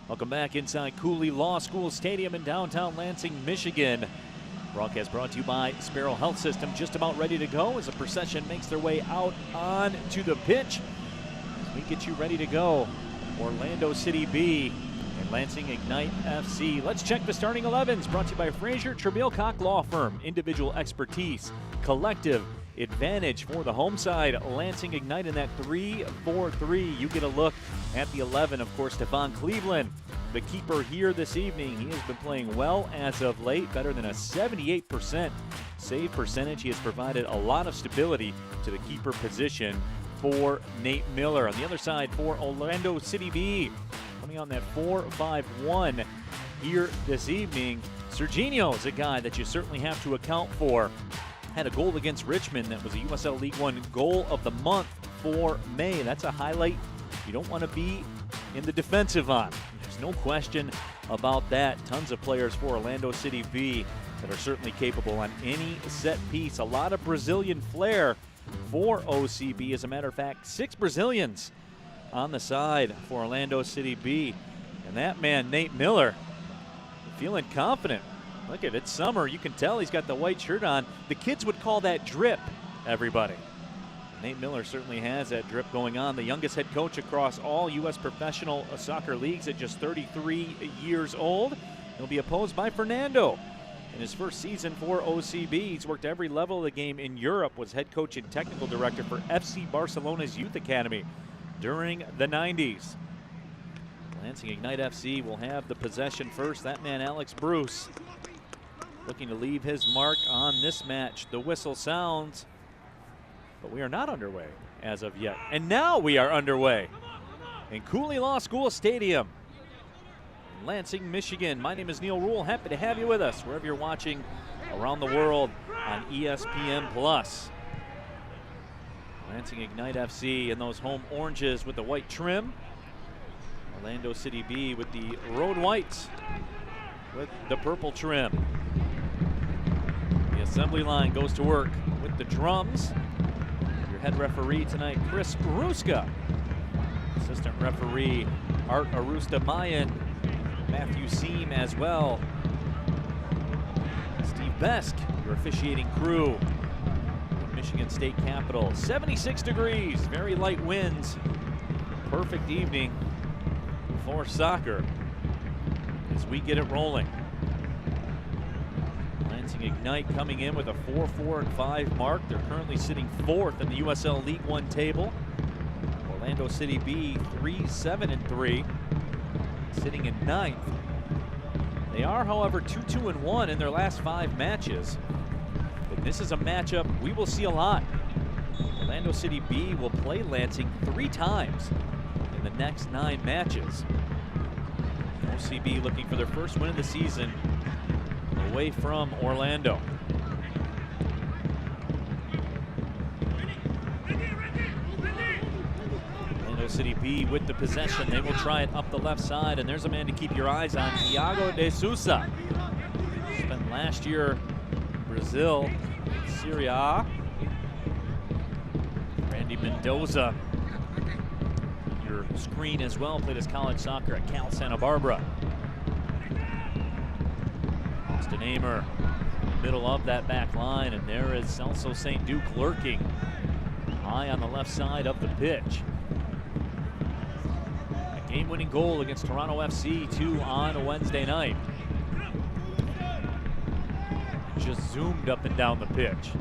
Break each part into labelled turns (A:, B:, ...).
A: Welcome back inside Cooley Law School Stadium in downtown Lansing, Michigan. Broadcast brought to you by Sparrow Health System. Just about ready to go as the procession makes their way out onto the pitch. As we get you ready to go, Orlando City B and Lansing Ignite FC. Let's check the starting 11s. Brought to you by Frazier Trebilcock Law Firm. Individual expertise, collective advantage for the home side. Lansing Ignite in that 3-4-3. You get a look at the 11. Of course, Stephon Cleveland, the keeper here this evening. He has been playing well as of late, better than a 78% save percentage. He has provided a lot of stability to the keeper position for Nate Miller. On the other side for Orlando City B, coming on that 4-5-1 here this evening. Serginho is a guy that you certainly have to account for. Had a goal against Richmond that was a USL League One goal of the month for May. That's a highlight you don't want to be in the defensive on. There's no question about that. Tons of players for Orlando City B that are certainly capable on any set piece. A lot of Brazilian flair for OCB. As a matter of fact, 6 Brazilians on the side for Orlando City B. And that man, Nate Miller, feeling confident. Look at it, it's summer. You can tell he's got the white shirt on. The kids would call that drip, everybody. Nate Miller certainly has that drip going on. The youngest head coach across all U.S. professional soccer leagues at just 33 years old. He'll be opposed by Fernando. In his first season for OCB, he's worked every level of the game in Europe, was head coach and technical director for FC Barcelona's youth academy during the 90s. Lansing Ignite FC will have the possession first. That man, Alex Bruce, looking to leave his mark on this match. The whistle sounds, but we are not underway as of yet. And now we are underway in Cooley Law School Stadium, Lansing, Michigan. My name is Neil Rule. Happy to have you with us wherever you're watching around the world on ESPN+. Lansing Ignite FC in those home oranges with the white trim. Orlando City B with the road whites with the purple trim. The assembly line goes to work with the drums. Your head referee tonight, Chris Ruska. Assistant referee, Art Arusta-Mayan. Matthew Seam as well. Steve Besk, your officiating crew. Michigan State Capitol. 76 degrees, very light winds. Perfect evening for soccer as we get it rolling. Lansing Ignite coming in with a 4-4-5 mark. They're currently sitting 4th in the USL League One table. Orlando City B 3-7-3, sitting in 9th. They are, however, 2-2-1 in their last 5 matches. But this is a matchup we will see a lot. Orlando City B will play Lansing 3 times in the next 9 matches. OCB looking for their first win of the season away from Orlando. Orlando City B with the possession. They will try it up the left side, and there's a man to keep your eyes on, Thiago de Sousa. Spent last year Brazil, Serie A. Randy Mendoza, your screen as well, played his college soccer at Cal Santa Barbara. Austin Amer, middle of that back line, and there is Celso St. Duke lurking high on the left side of the pitch. A game-winning goal against Toronto FC 2 on Wednesday night. Just zoomed up and down the pitch.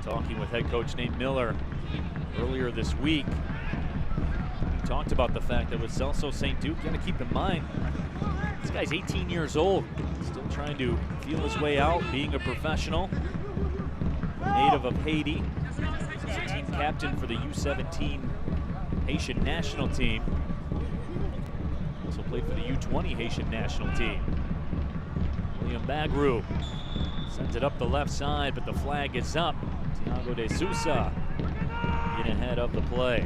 A: Talking with head coach Nate Miller earlier this week, he talked about the fact that with Celso St. Duke, you got to keep in mind, this guy's 18 years old, still trying to feel his way out, being a professional, native of Haiti. He's a team captain for the U17 Haitian national team. Also played for the U20 Haitian national team. William Bagru sends it up the left side, but the flag is up. Thiago de Sousa in ahead of the play.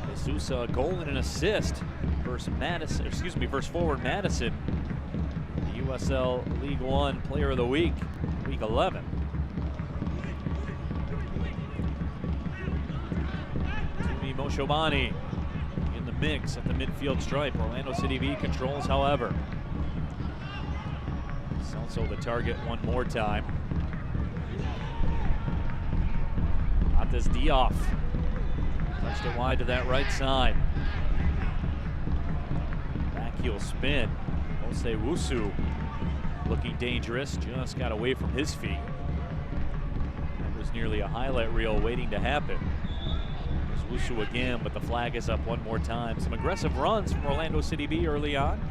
A: De Sousa, a goal and an assist versus Madison, versus forward Madison, the USL League One Player of the Week, Week 11. Tumi Moshobani mix at the midfield stripe. Orlando City B controls, however. Celso the target one more time. Matas Diop touched it wide to that right side. Back heel spin. Jose Wusu looking dangerous, just got away from his feet. That was nearly a highlight reel waiting to happen. There's Wusu again, but the flag is up one more time. Some aggressive runs from Orlando City B early on.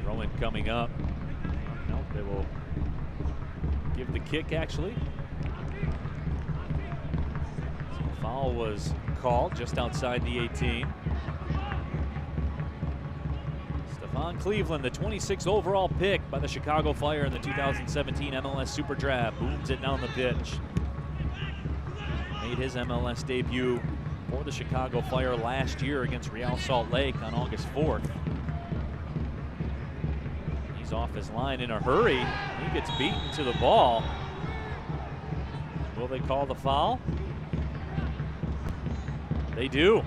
A: Throw-in coming up. No, they will give the kick actually. So the foul was called just outside the 18. Stephon Cleveland, the 26th overall pick by the Chicago Fire in the 2017 MLS Super Draft, booms it down the pitch. Made his MLS debut for the Chicago Fire last year against Real Salt Lake on August 4th. He's off his line in a hurry. He gets beaten to the ball. Will they call the foul? They do.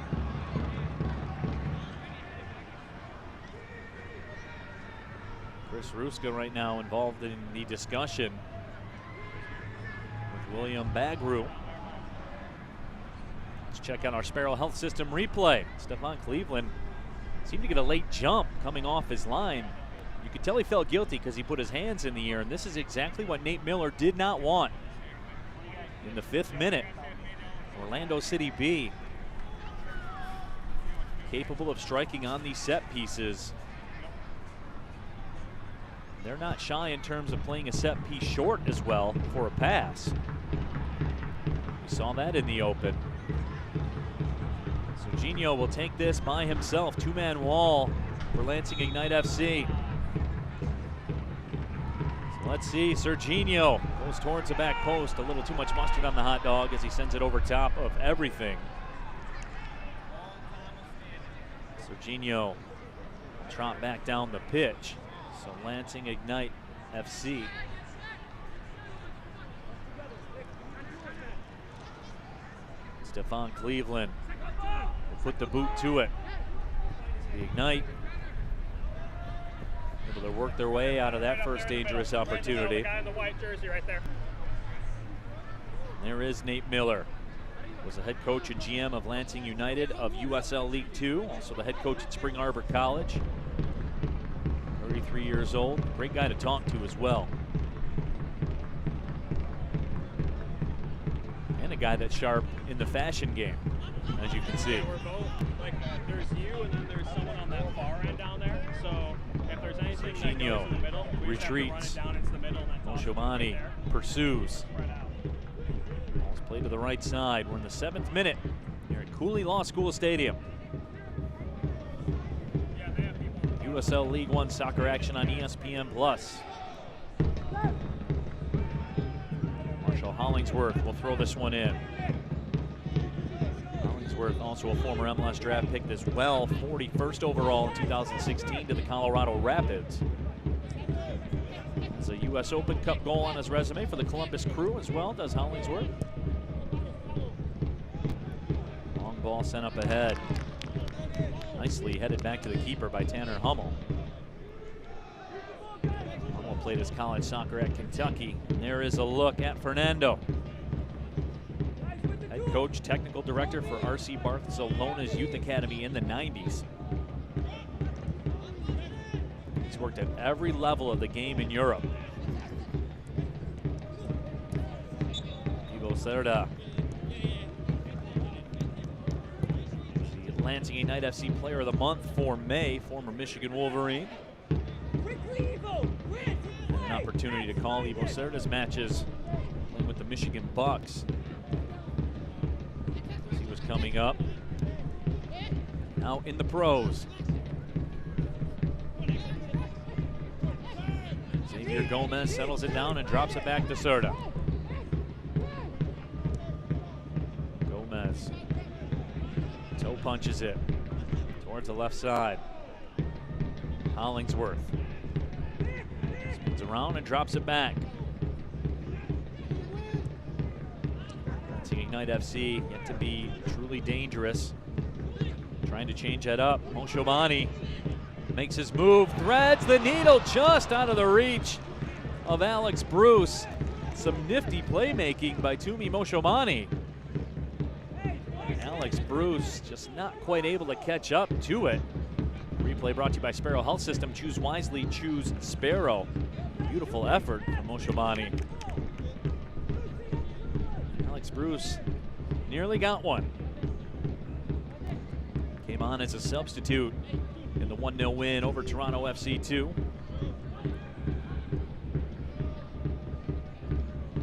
A: Chris Ruska right now involved in the discussion with William Bagru. Let's check out our Sparrow Health System replay. Stephon Cleveland seemed to get a late jump coming off his line. You could tell he felt guilty because he put his hands in the air, and this is exactly what Nate Miller did not want. In the 5th minute, Orlando City B capable of striking on these set pieces. They're not shy in terms of playing a set piece short as well for a pass. We saw that in the open. Serginho will take this by himself. Two-man wall for Lansing Ignite FC. So let's see, Serginho goes towards the back post. A little too much mustard on the hot dog as he sends it over top of everything. Serginho trot back down the pitch. So Lansing Ignite FC. Stephon Cleveland will put the boot to it. The Ignite able to work their way out of that first dangerous opportunity.
B: Guy in the white jersey right there.
A: There is Nate Miller. Was the head coach and GM of Lansing United of USL League 2, also the head coach at Spring Arbor College. 33 years old, great guy to talk to as well. And a guy that's sharp in the fashion game, as you can see.
B: Yeah, we're both, like, there's you and then there's someone on that far end down there. So if there's anything that goes in the middle, we
A: retreats.
B: just have to run it down into the middle.
A: Moshomani pursues.
B: Right out.
A: Ball's played to the right side. We're in the 7th minute here at Cooley Law School Stadium. USL League One soccer action on ESPN+. Marshall Hollingsworth will throw this one in. Hollingsworth, also a former MLS draft pick as well, 41st overall in 2016 to the Colorado Rapids. Has a US Open Cup goal on his resume for the Columbus Crew as well, does Hollingsworth. Long ball sent up ahead. Nicely headed back to the keeper by Tanner Hummel. Hummel played his college soccer at Kentucky. And there is a look at Fernando. Head coach, technical director for RC Barcelona's Youth Academy in the 90s. He's worked at every level of the game in Europe. Ivo Cerda. Lansing Ignite FC Player of the Month for May, former Michigan Wolverine. And an opportunity to call Ivo Cerda's matches playing with the Michigan Bucks. As he was coming up. Now in the pros. Xavier Gomez settles it down and drops it back to Cerda. Gomez. Toe punches it towards the left side. Hollingsworth spins around and drops it back. Ignite FC yet to be truly dangerous. Trying to change that up. Moshobani makes his move, threads the needle just out of the reach of Alex Bruce. Some nifty playmaking by Tumi Moshobani. Alex Bruce just not quite able to catch up to it. Replay brought to you by Sparrow Health System. Choose wisely, choose Sparrow. Beautiful effort from Moshobani. Alex Bruce nearly got one. Came on as a substitute in the 1-0 win over Toronto FC 2.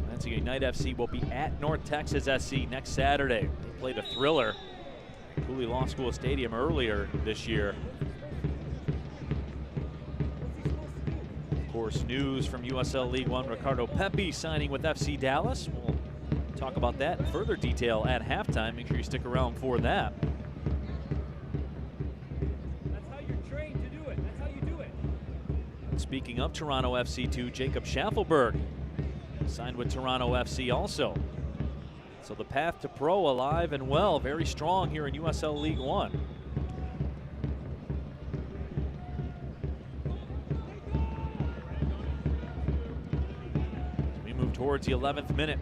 A: Lansing Ignite FC will be at North Texas SC next Saturday. They played a thriller at Cooley Law School Stadium earlier this year. Of course, news from USL League One, Ricardo Pepi signing with FC Dallas. We'll talk about that in further detail at halftime. Make sure you stick around for that. Speaking of Toronto FC 2, Jacob Schaffelberg signed with Toronto FC also. So the path to pro alive and well, very strong here in USL League One. We move towards the 11th minute.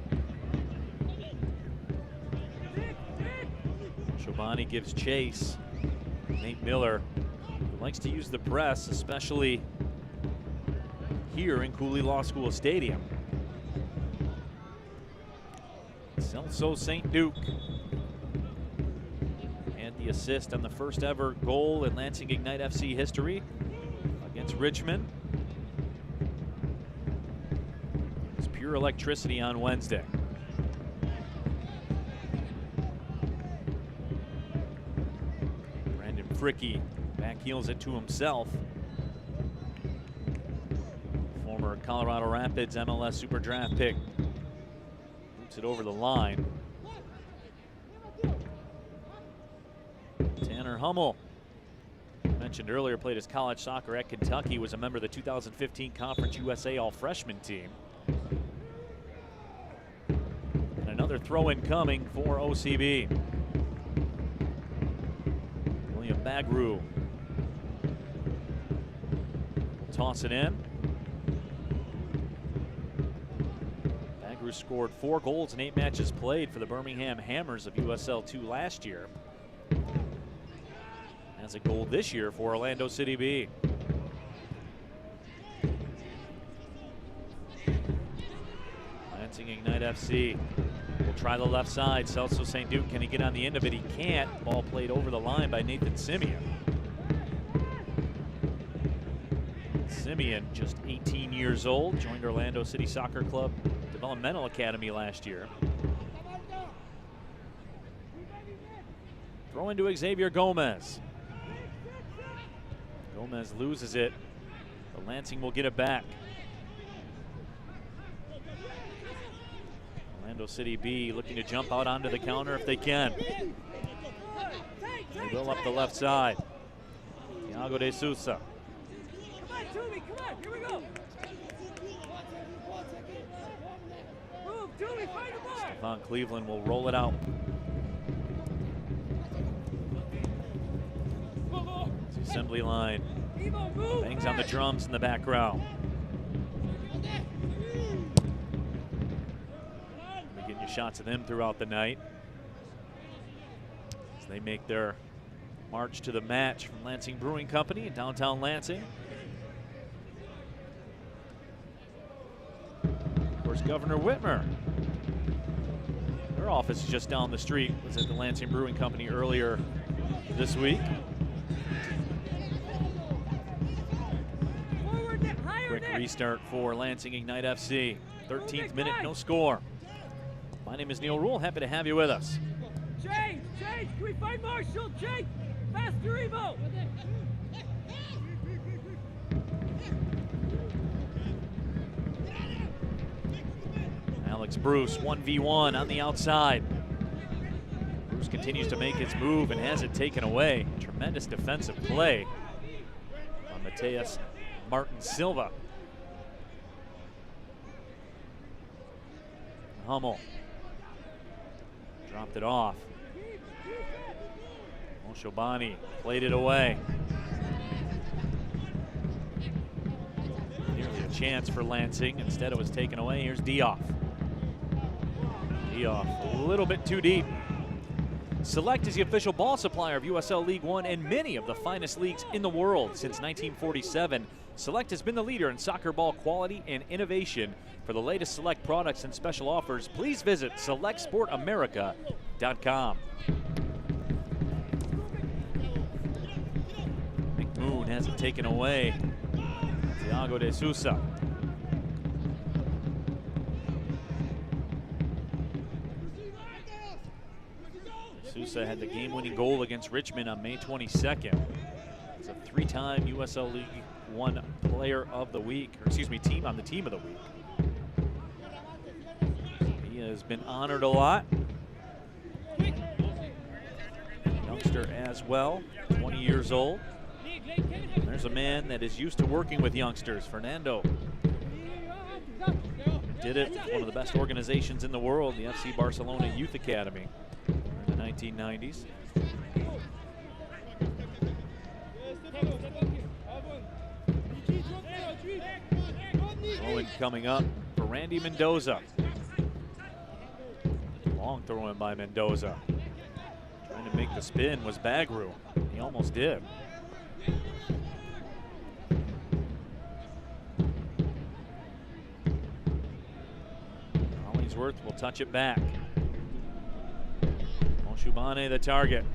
A: Shobani gives chase. Nate Miller, who likes to use the press, especially here in Cooley Law School Stadium. Celso St. Duke. And the assist on the first ever goal in Lansing Ignite FC history against Richmond. It's pure electricity on Wednesday. Brandon Fricky backheels it to himself. Former Colorado Rapids MLS Super Draft pick. Boots it over the line. Tanner Hummel, mentioned earlier, played his college soccer at Kentucky, was a member of the 2015 Conference USA All-Freshman team. And another throw-in coming for OCB. William Bagru. Toss it in. Scored 4 goals in 8 matches played for the Birmingham Hammers of USL 2 last year. Has a goal this year for Orlando City B. Lansing Ignite FC will try the left side. Celso St. Duke, can he get on the end of it? He can't. Ball played over the line by Nathan Simeon. Simeon, just 18 years old, joined Orlando City Soccer Club Developmental Academy last year. Throw into Xavier Gomez. Gomez loses it, but Lansing will get it back. Orlando City B looking to jump out onto the counter if they can. They will up the left side. Thiago de Sousa.
C: Come on, Toomey, come on, here we go. Move, Toomey, find the ball.
A: Stefan Cleveland will roll it out. It's the assembly line. Bangs on the drums in the background. We're getting you shots of them throughout the night as they make their march to the match from Lansing Brewing Company in downtown Lansing. Of course, Governor Whitmer, their office is just down the street, was at the Lansing Brewing Company earlier this week. Quick restart for Lansing Ignite FC. 13th minute, no score. My name is Neil Rule, happy to have you with us.
C: Change, can we find Marshall? Change, faster Evo.
A: Alex Bruce, 1v1 on the outside. Bruce continues to make his move and has it taken away. Tremendous defensive play on Mateus Martin Silva. Hummel. dropped it off. Oshobani played it away. Nearly a chance for Lansing. Instead, it was taken away. Here's Dioff. Dioff a little bit too deep. Select is the official ball supplier of USL League One and many of the finest leagues in the world. Since 1947, Select has been the leader in soccer ball quality and innovation. For the latest Select products and special offers, please visit selectsportamerica.com. McMoon has it taken away. Thiago de Sousa. Sousa had the game-winning goal against Richmond on May 22nd. He's a three-time USL League One Player of the Week, or excuse me, team of the week. He has been honored a lot. Youngster as well, 20 years old. And there's a man that is used to working with youngsters, Fernando. Did it with one of the best organizations in the world, the FC Barcelona Youth Academy. 1990s. Owen coming up for Randy Mendoza. Long throw in by Mendoza. Trying to make the spin was Bagru. He almost did. Hollingsworth will touch it back. Shubane the target.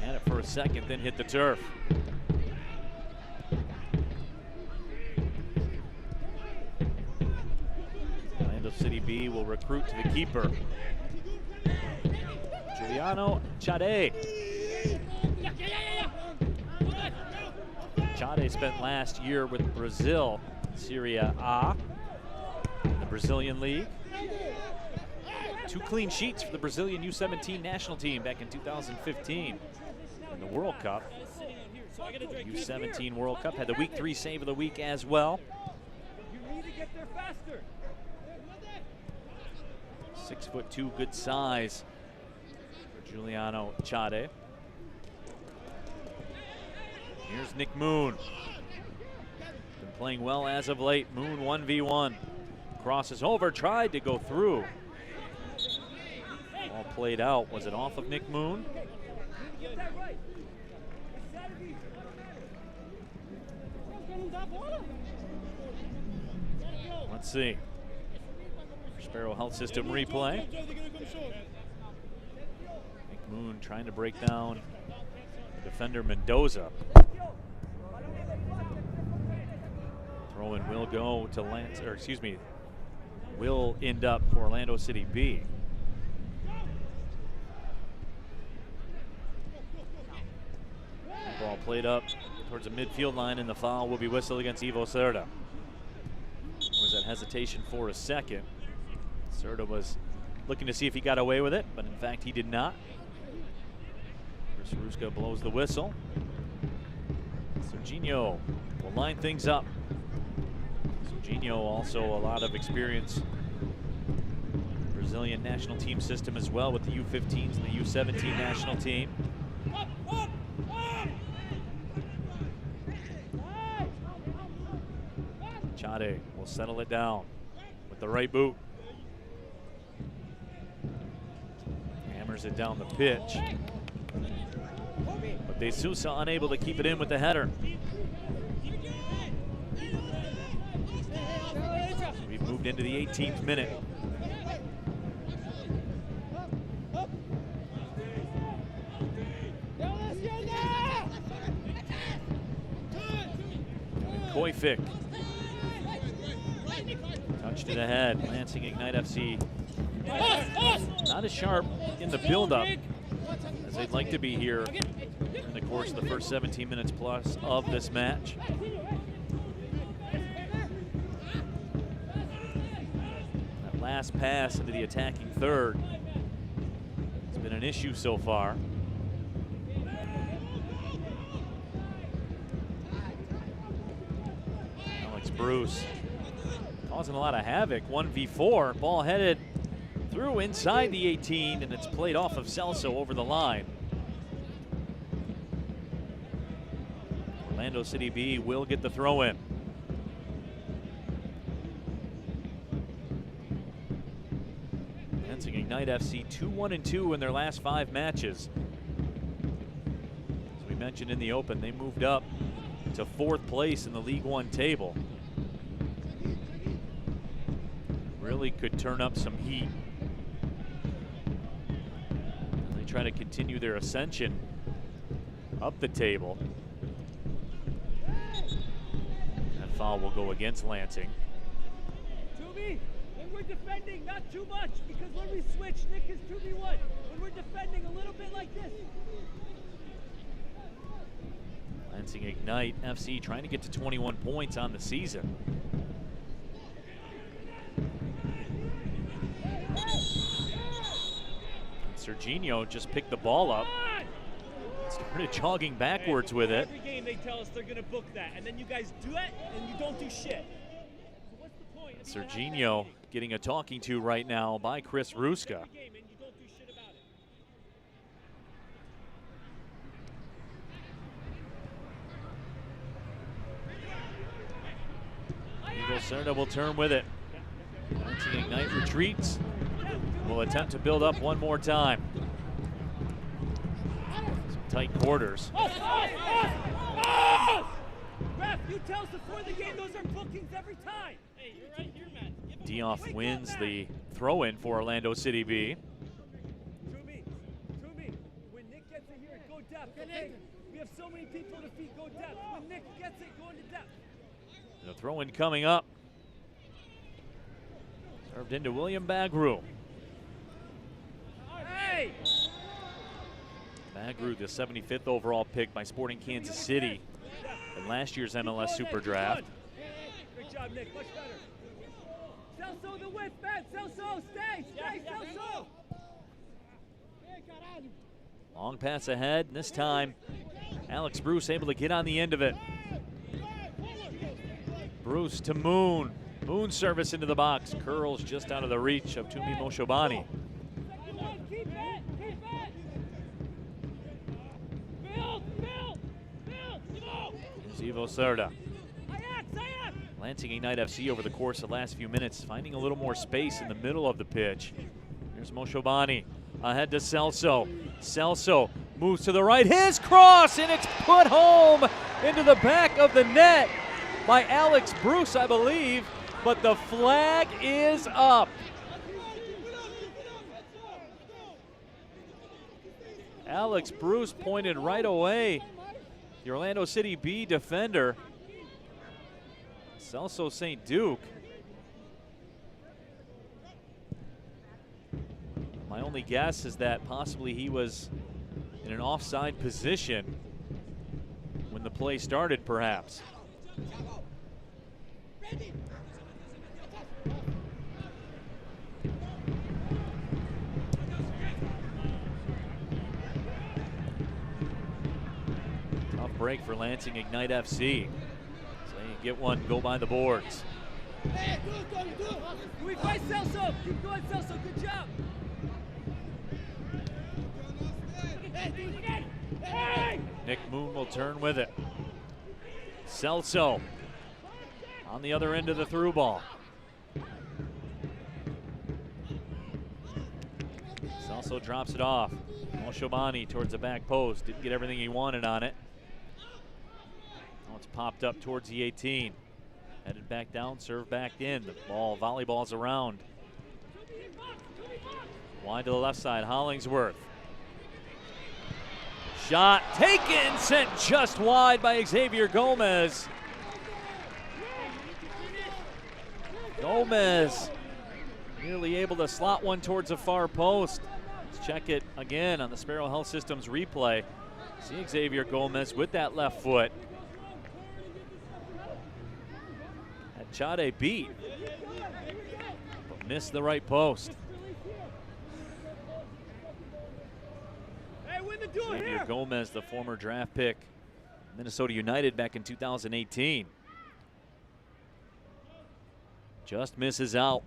A: Had it for a second, then hit the turf. Orlando City B will recruit to the keeper. Giuliano Chade. Chade spent last year with Brazil, Serie A, in the Brazilian League. 2 clean sheets for the Brazilian U17 national team back in 2015 in the World Cup. U17 World Cup, had the week 3 save of the week as well.
C: You need to get there faster.
A: 6'2", good size for Giuliano Chade. Here's Nick Moon. Been playing well as of late. Moon 1v1. Crosses over, tried to go through. All played out. Was it off of Nick Moon? Let's see. Sparrow Health System replay. Nick Moon trying to break down the defender Mendoza. Throw-in will go to Lance, or excuse me, will end up for Orlando City B. Ball played up towards the midfield line, and the foul will be whistled against Ivo Cerda. There was that hesitation for a second. Cerda was looking to see if he got away with it, but in fact he did not. Chris Ruska blows the whistle. Serginho will line things up. Serginho also a lot of experience. Brazilian national team system as well with the U15s and the U17 national team. Chade will settle it down with the right boot. Hammers it down the pitch. But De Sousa unable to keep it in with the header. So we've moved into the 18th minute. Koifik touched it ahead. Lansing Ignite FC not as sharp in the build-up as they'd like to be here in the course of the first 17 minutes plus of this match. That last pass into the attacking third has been an issue so far. Bruce causing a lot of havoc. 1v4, ball headed through through inside the 18, and it's played off of Celso over the line. Orlando City B will get the throw in. Lansing Ignite FC 2-1-2 in their last 5 matches. As we mentioned in the open, they moved up to 4th place in the League One table. Really could turn up some heat. They try to continue their ascension up the table. That foul will go against Lansing.
C: When we're defending, not too much, because when we switch, Nick is 2v1. When we're defending a little bit like this.
A: Lansing Ignite FC trying to get to 21 points on the season. And Serginho just picked the ball up. Started jogging backwards with it.
C: Every game they tell us they're going to book that, and then you guys do it, and you don't do shit. So what's the point?
A: Serginho getting a talking to right now by Chris Ruska. Serna will turn with it. Lansing Ignite retreats. Will attempt to build up one more time. Some tight quarters.
C: Ref, you tell us before the game those are bookings every time. Hey, you're right here, man.
A: Dioff wins the throw-in for Orlando City B.
C: To me. When Nick gets it here, go depth, okay? We have so many people to feed, go depth. When Nick gets it, go into depth.
A: The throw-in coming up. Served into William Bagru.
C: Hey!
A: Bagru, the 75th overall pick by Sporting Kansas City in last year's MLS Super Draft.
C: Good job, Nick. Much better. Celso the width, man. Celso, stay, Celso.
A: Long pass ahead, and this time Alex Bruce able to get on the end of it. Bruce to Moon. Moon service into the box. Curls just out of the reach of Tumi Moshobani.
C: Keep it. Build.
A: Here's Ivo Serda. Lansing Ignite FC over the course of the last few minutes finding a little more space in the middle of the pitch. Here's Moshobani ahead to Celso. Celso moves to the right. His cross, and it's put home into the back of the net by Alex Bruce, I believe, but the flag is up. Alex Bruce pointed right away. The Orlando City B defender, Celso St. Duke. My only guess is that possibly he was in an offside position when the play started, perhaps. Tough break for Lansing Ignite FC. So you get one, go by the boards.
C: We fight Celso. Keep going, Celso. Good job.
A: Nick Moon will turn with it. Celso on the other end of the through ball. Celso drops it off. Moshobani towards the back post. Didn't get everything he wanted on it. Now it's popped up towards the 18. Headed back down, serve back in. The ball, volleyball's around. Wide to the left side, Hollingsworth. Shot taken, sent just wide by Xavier Gomez. Gomez nearly able to slot one towards the far post. Let's check it again on the Sparrow Health Systems replay. See Xavier Gomez with that left foot. Had Chade beat, but missed the right post. Xavier Gomez, the former draft pick, Minnesota United back in 2018. Just misses out.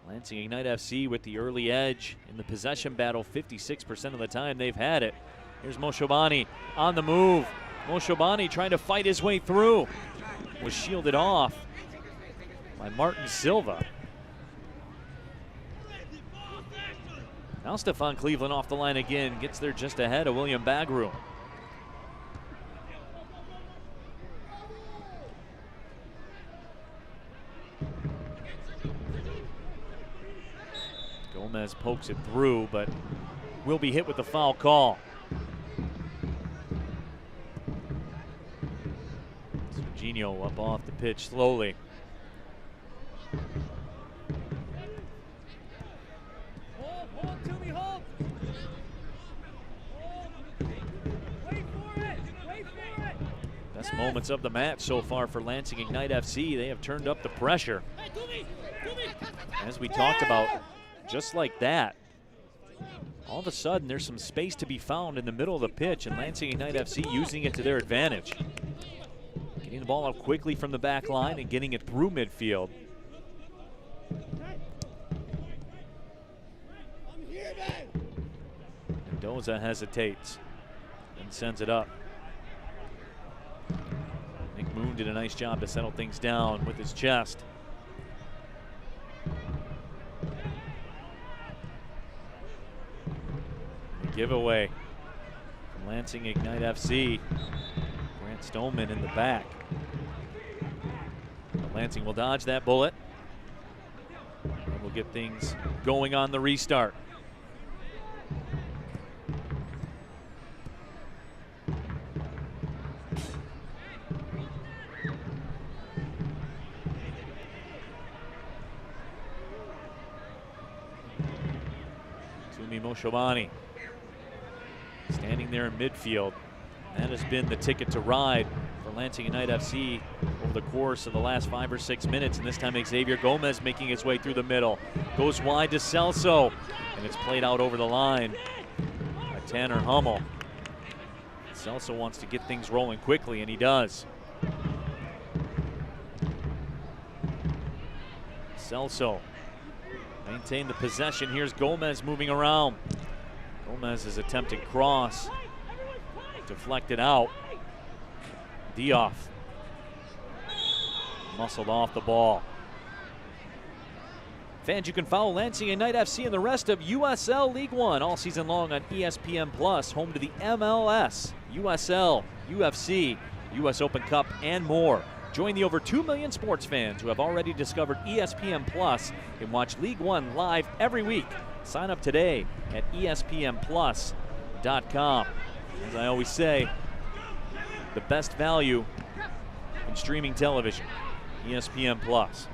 A: Lansing Ignite FC with the early edge in the possession battle. 56% of the time they've had it. Here's Moshobani on the move. Moshobani trying to fight his way through. Was shielded off by Martin Silva. Now Stefan Cleveland off the line again. Gets there just ahead of William Bagru. Gomez pokes it through, but will be hit with the foul call. Serginho up off the pitch slowly.
C: Hold, to me, hold. Wait for it.
A: Best moments of the match so far for Lansing Ignite FC. They have turned up the pressure. As we talked about, just like that, all of a sudden there's some space to be found in the middle of the pitch, and Lansing Ignite FC using it to their advantage. Getting the ball out quickly from the back line and getting it through midfield. Mendoza hesitates and sends it up. Nick Moon did a nice job to settle things down with his chest. Giveaway from Lansing Ignite FC. Grant Stoneman in the back. But Lansing will dodge that bullet. And we'll get things going on the restart. Tumi Moshobani standing there in midfield. That has been the ticket to ride for Lansing Ignite FC over the course of the last 5 or 6 minutes. And this time Xavier Gomez making his way through the middle. Goes wide to Celso. And it's played out over the line by Tanner Hummel. Celso wants to get things rolling quickly, and he does. Celso maintain the possession. Here's Gomez moving around. Gomez's attempted cross, deflected out. Diouf muscled off the ball. Fans, you can follow Lansing Ignite FC and the rest of USL League One all season long on ESPN Plus, home to the MLS, USL, UFC, US Open Cup, and more. Join the over 2 million sports fans who have already discovered ESPN Plus and watch League One live every week. Sign up today at espnplus.com. As I always say, the best value in streaming television, ESPN Plus.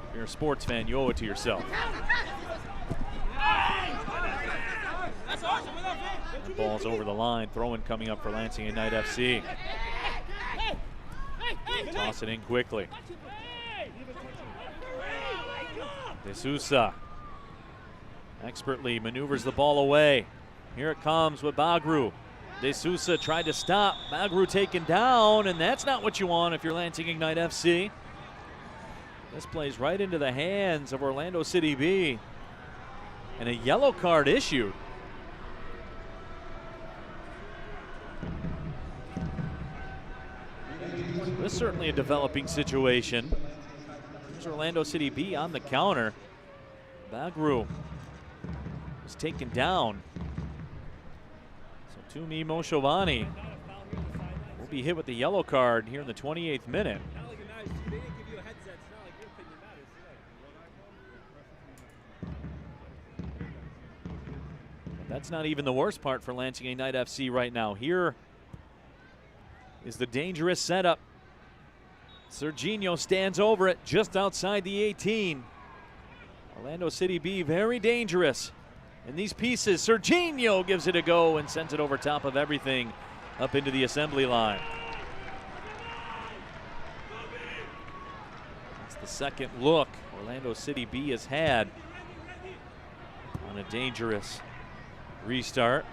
A: If you're a sports fan, you owe it to yourself. The ball's over the line. Throw-in coming up for Lansing Ignite FC. Toss it in quickly. De Sousa expertly maneuvers the ball away. Here it comes with Bagru. De Sousa tried to stop. Bagru taken down, and that's not what you want if you're Lansing Ignite FC. This plays right into the hands of Orlando City B. And a yellow card issued. This is certainly a developing situation. There's Orlando City B on the counter. Bagru was taken down. So Tumi Moshobani will be hit with the yellow card here in the 28th minute. That's not even the worst part for Lansing Ignite FC right now. Here is the dangerous setup. Serginho stands over it just outside the 18. Orlando City B very dangerous in these pieces. Serginho gives it a go and sends it over top of everything up into the assembly line. That's the second look Orlando City B has had on a dangerous restart.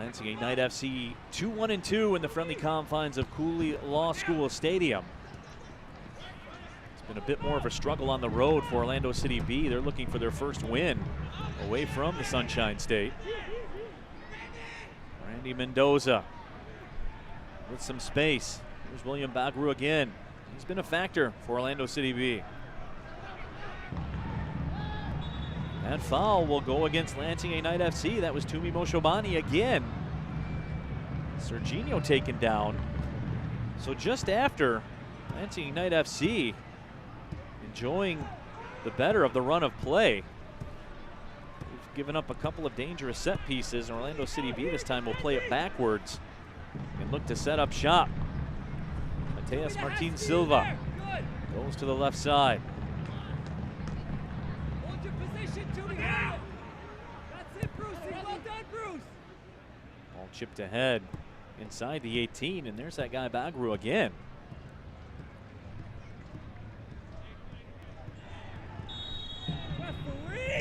A: Lansing Ignite FC 2-1-2 in the friendly confines of Cooley Law School Stadium. It's been a bit more of a struggle on the road for Orlando City B. They're looking for their first win away from the Sunshine State. Randy Mendoza with some space. Here's William Bagru again. He's been a factor for Orlando City B. That foul will go against Lansing Ignite FC. That was Tumi Moshobani again. Serginho taken down. So just after Lansing Ignite FC enjoying the better of the run of play, we've given up a couple of dangerous set pieces. Orlando City B this time will play it backwards and look to set up shop. Mateus Martin Silva goes to the left side.
C: Hold your position, Tumi. That's it, Brucey. Well done, Bruce.
A: Ball chipped ahead inside the 18, and there's that guy Bagru again.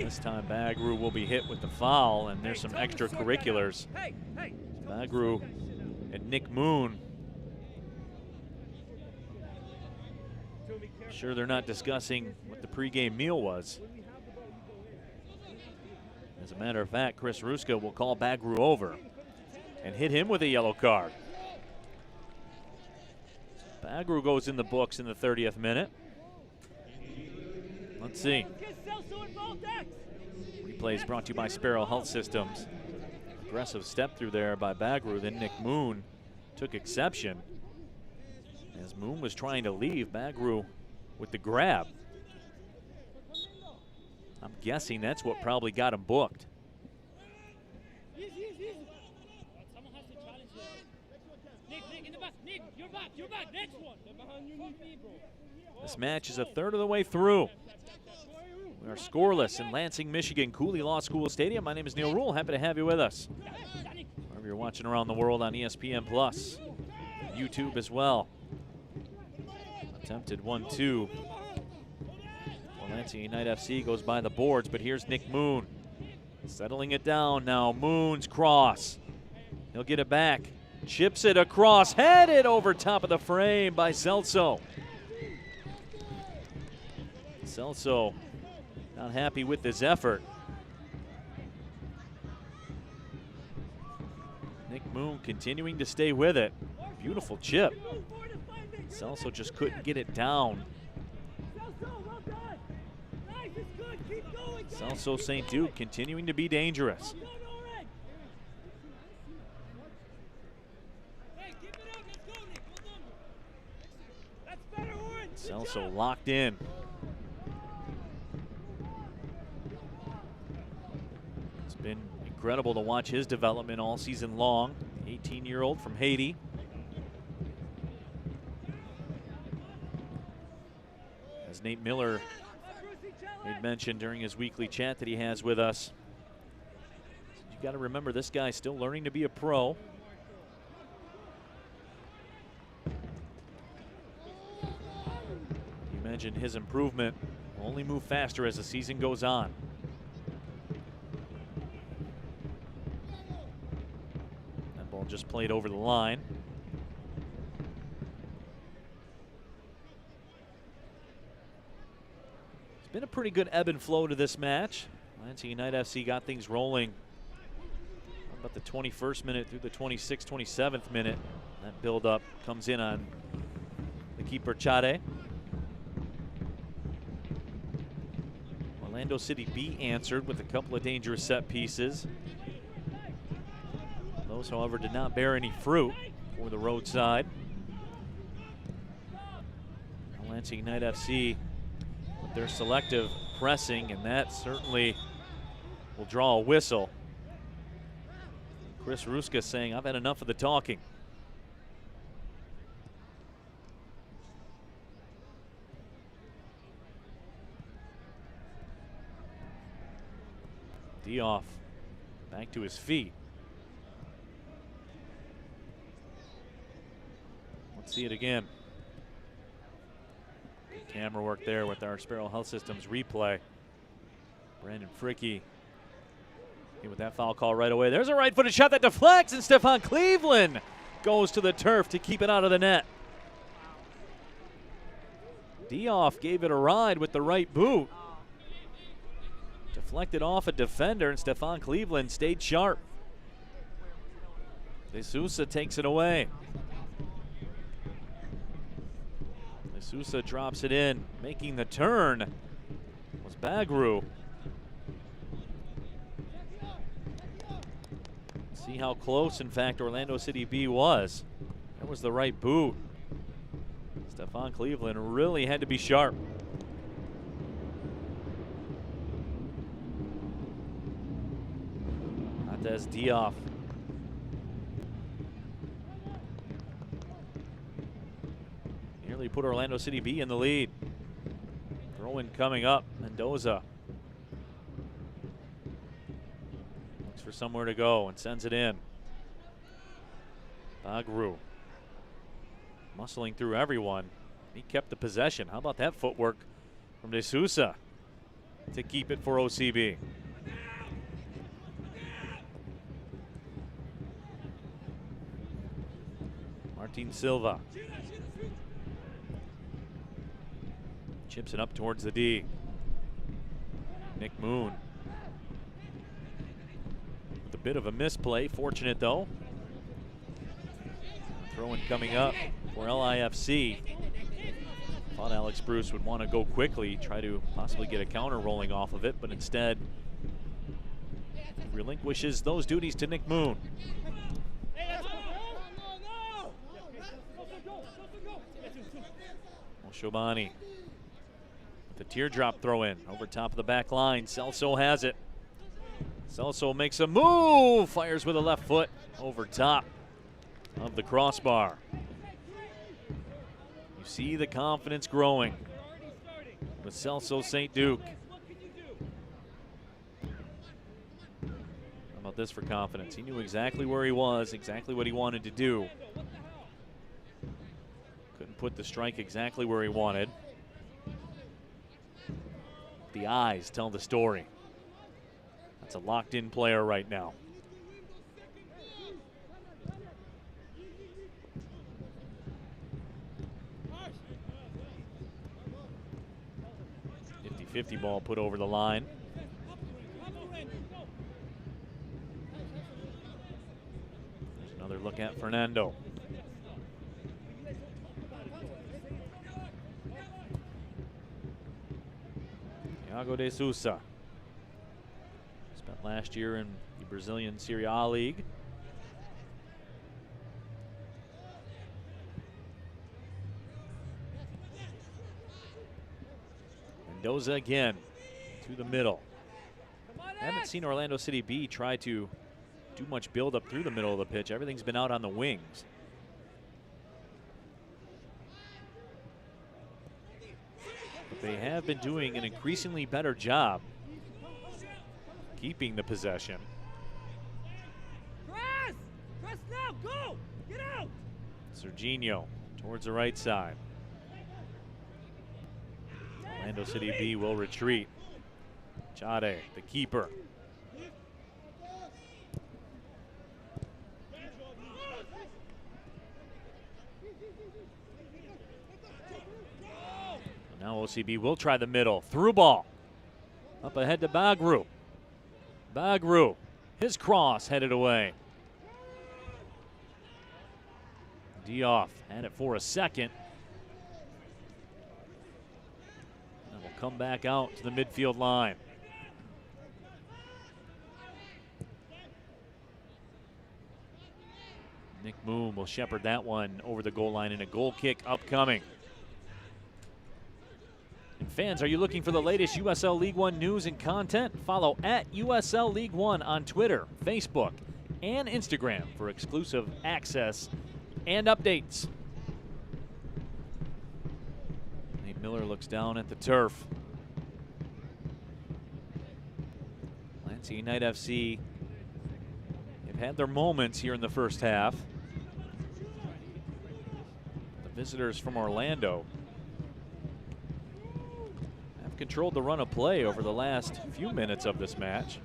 A: This time Bagru will be hit with the foul, and there's some extracurriculars. Bagru and Nick Moon. Sure they're not discussing what the pregame meal was. As a matter of fact, Chris Ruska will call Bagru over and hit him with a yellow card. Bagru goes in the books in the 30th minute. Let's see. Replays brought to you by Sparrow Health Systems. Aggressive step through there by Bagru. Then Nick Moon took exception. As Moon was trying to leave, Bagru with the grab. I'm guessing that's what probably got him booked. This match is a third of the way through. We are scoreless in Lansing, Michigan, Cooley Law School Stadium. My name is Neil Rule. Happy to have you with us. Wherever you're watching around the world on ESPN Plus, YouTube as well. Attempted 1-2. Well, Lansing Ignite FC goes by the boards, but here's Nick Moon. Settling it down now. Moon's cross. He'll get it back. Chips it across. Headed over top of the frame by Celso. Celso not happy with his effort. Nick Moon continuing to stay with it. Beautiful chip. Celso just couldn't get it down. Celso St. Duke continuing to be dangerous. Celso locked in. It's been incredible to watch his development all season long. 18-year-old from Haiti. As Nate Miller made mention during his weekly chat that he has with us, you got to remember this guy's still learning to be a pro. You imagine his improvement will only move faster as the season goes on. That ball just played over the line. Been a pretty good ebb and flow to this match. Lansing Ignite FC got things rolling about the 21st minute through the 26th, 27th minute. That build-up comes in on the keeper, Chade. Orlando City B answered with a couple of dangerous set pieces. Those, however, did not bear any fruit for the roadside. Lansing Ignite FC, their selective pressing, and that certainly will draw a whistle. Chris Ruska saying, I've had enough of the talking. Dioff back to his feet. Let's see it again. Camera work there with our Sparrow Health Systems replay. Brandon Fricke With that foul call right away. There's a right-footed shot that deflects, and Stefan Cleveland goes to the turf to keep it out of the net. Dioff gave it a ride with the right boot. Deflected off a defender, and Stefan Cleveland stayed sharp. De Sousa takes it away. De Sousa drops it in. Making the turn was Bagru. See how close, in fact, Orlando City B was. That was the right boot. Stefan Cleveland really had to be sharp. Montez Dioff. Nearly put Orlando City B in the lead. Throw-in coming up. Mendoza looks for somewhere to go and sends it in. Bagru muscling through everyone. He kept the possession. How about that footwork from De Sousa to keep it for OCB? Martin Silva chips it up towards the D. Nick Moon with a bit of a misplay. Fortunate though. Throw-in coming up for LIFC. Thought Alex Bruce would want to go quickly, try to possibly get a counter rolling off of it, but instead relinquishes those duties to Nick Moon. Shobani with the teardrop throw in over top of the back line. Celso has it. Celso makes a move, fires with a left foot over top of the crossbar. You see the confidence growing with Celso St. Duke. How about this for confidence? He knew exactly where he was, exactly what he wanted to do. Couldn't put the strike exactly where he wanted. The eyes tell the story. That's a locked-in player right now. 50-50 ball put over the line. There's another look at Fernando. Thiago de Sousa. Spent last year in the Brazilian Serie A League. Mendoza again to the middle. I haven't seen Orlando City B try to do much build up through the middle of the pitch. Everything's been out on the wings. But they have been doing an increasingly better job keeping the possession.
C: Press now, go! Get out!
A: Serginho towards the right side. Orlando City B will retreat. Chade, the keeper. Now OCB will try the middle. Through ball. Up ahead to Bagru. Bagru, his cross headed away. Dioff had it for a second. And will come back out to the midfield line. Nick Moon will shepherd that one over the goal line, and a goal kick upcoming. And fans, are you looking for the latest USL League One news and content? Follow at USL League One on Twitter, Facebook, and Instagram for exclusive access and updates. Nate Miller looks down at the turf. Lansing United FC have had their moments here in the first half. The visitors from Orlando have controlled the run of play over the last few minutes of this match.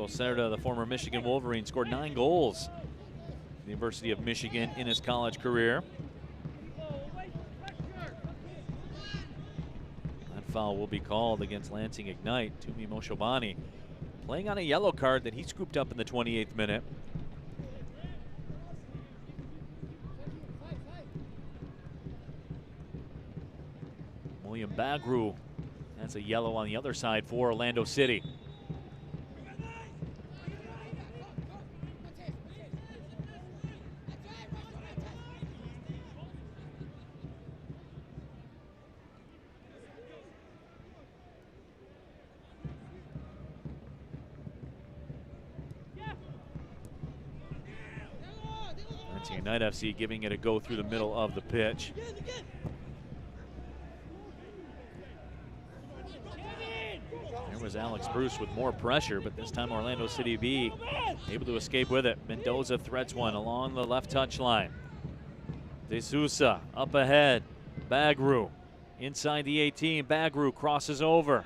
A: Boserda, the former Michigan Wolverine, scored 9 goals at the University of Michigan in his college career. That foul will be called against Lansing Ignite. Tumi Moshobani playing on a yellow card that he scooped up in the 28th minute. William Bagru has a yellow on the other side for Orlando City. Lansing Ignite FC giving it a go through the middle of the pitch. There was Alex Bruce with more pressure, but this time Orlando City B able to escape with it. Mendoza threads one along the left touchline. De Sousa up ahead. Bagru inside the 18. Bagru crosses over.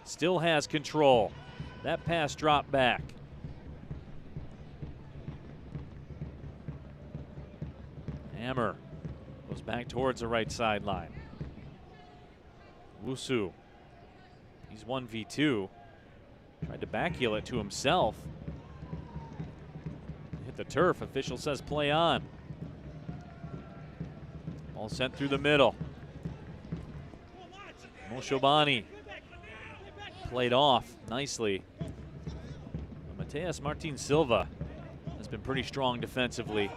A: Still has control. That pass dropped back. Hammer goes back towards the right sideline. Wusu. He's 1v2. Tried to backheel it to himself. Hit the turf. Official says play on. Ball sent through the middle. Moshobani played off nicely. Mateus Martin Silva has been pretty strong defensively.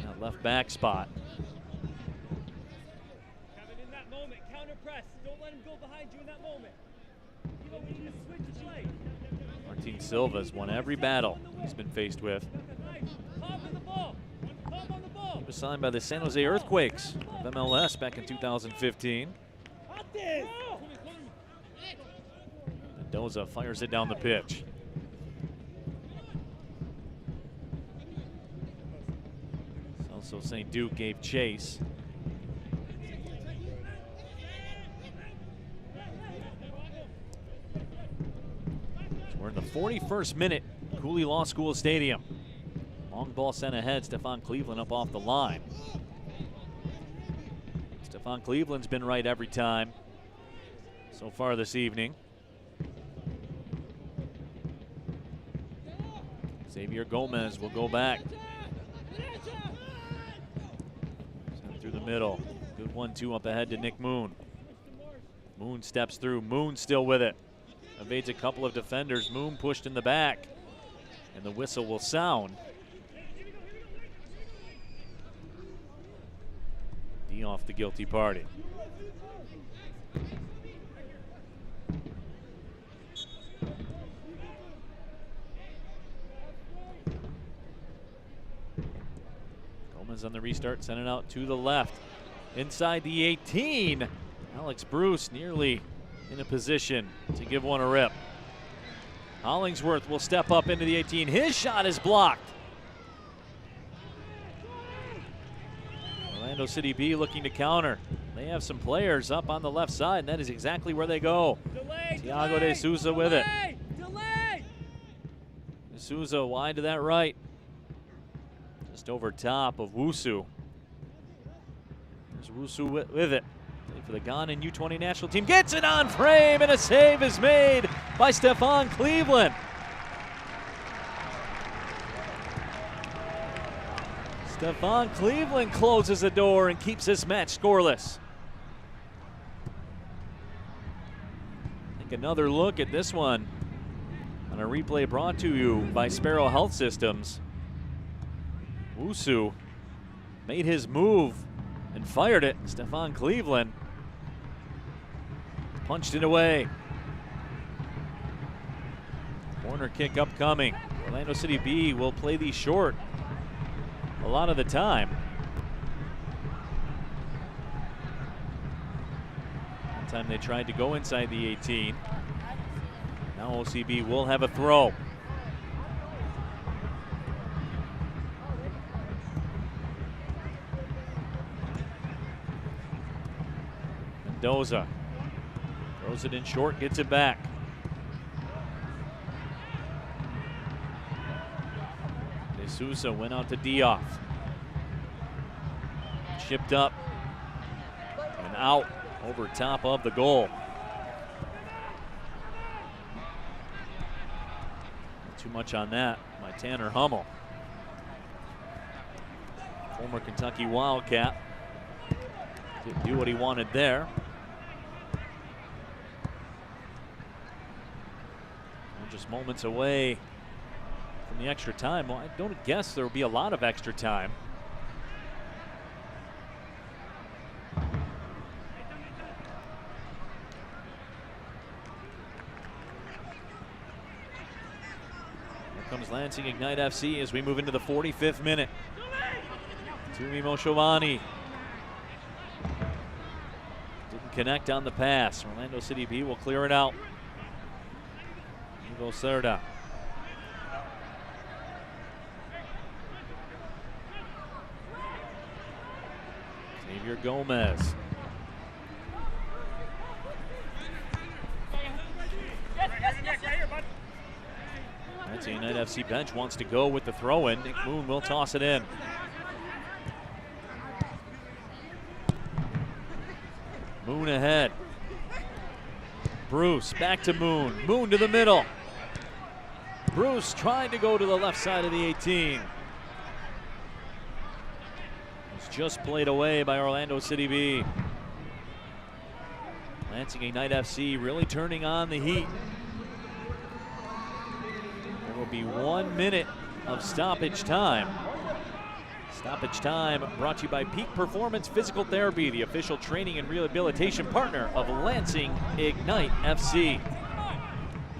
A: That left back spot. Martin Silva's won every battle he's been faced with. He was signed by the San Jose Earthquakes of MLS back in 2015. Mendoza fires it down the pitch. Also St. Duke gave chase. We're in the 41st minute, Cooley Law School Stadium. Long ball sent ahead, Stefan Cleveland up off the line. Stefan Cleveland's been right every time so far this evening. Xavier Gomez will go back. Sent through the middle. Good 1-2 up ahead to Nick Moon. Moon steps through. Moon still with it. Evades a couple of defenders. Moon pushed in the back. And the whistle will sound. D off the guilty party. Gomez on the restart, sent it out to the left. Inside the 18. Alex Bruce nearly in a position to give one a rip. Hollingsworth will step up into the 18. His shot is blocked. Orlando City B looking to counter. They have some players up on the left side, and that is exactly where they go. Thiago De Souza with it. De Souza wide to that right. Just over top of Wusu. There's Wusu with it. For the Ghanaian U20 national team. Gets it on frame, and a save is made by Stefan Cleveland. Stefan Cleveland closes the door and keeps this match scoreless. Take another look at this one on a replay brought to you by Sparrow Health Systems. Wusu made his move and fired it. Stefan Cleveland punched it away. Corner kick upcoming. Orlando City B will play these short a lot of the time. One time they tried to go inside the 18. Now OCB will have a throw. Mendoza throws it in short, gets it back. Sousa went out to Dioff. Chipped up and out over top of the goal. Not too much on that by Tanner Hummel. Former Kentucky Wildcat. Didn't do what he wanted there. We're just moments away from the extra time. Well, I don't guess there will be a lot of extra time. Here comes Lansing Ignite FC as we move into the 45th minute. Tumi Moshovani didn't connect on the pass. Orlando City B will clear it out. Ivo Cerda. Xavier Gomez. That's a United FC bench wants to go with the throw in. Nick Moon will toss it in. Moon ahead. Bruce back to Moon. Moon to the middle. Bruce trying to go to the left side of the 18. It's just played away by Orlando City B. Lansing Ignite FC really turning on the heat. There will be 1 minute of stoppage time. Stoppage time brought to you by Peak Performance Physical Therapy, the official training and rehabilitation partner of Lansing Ignite FC.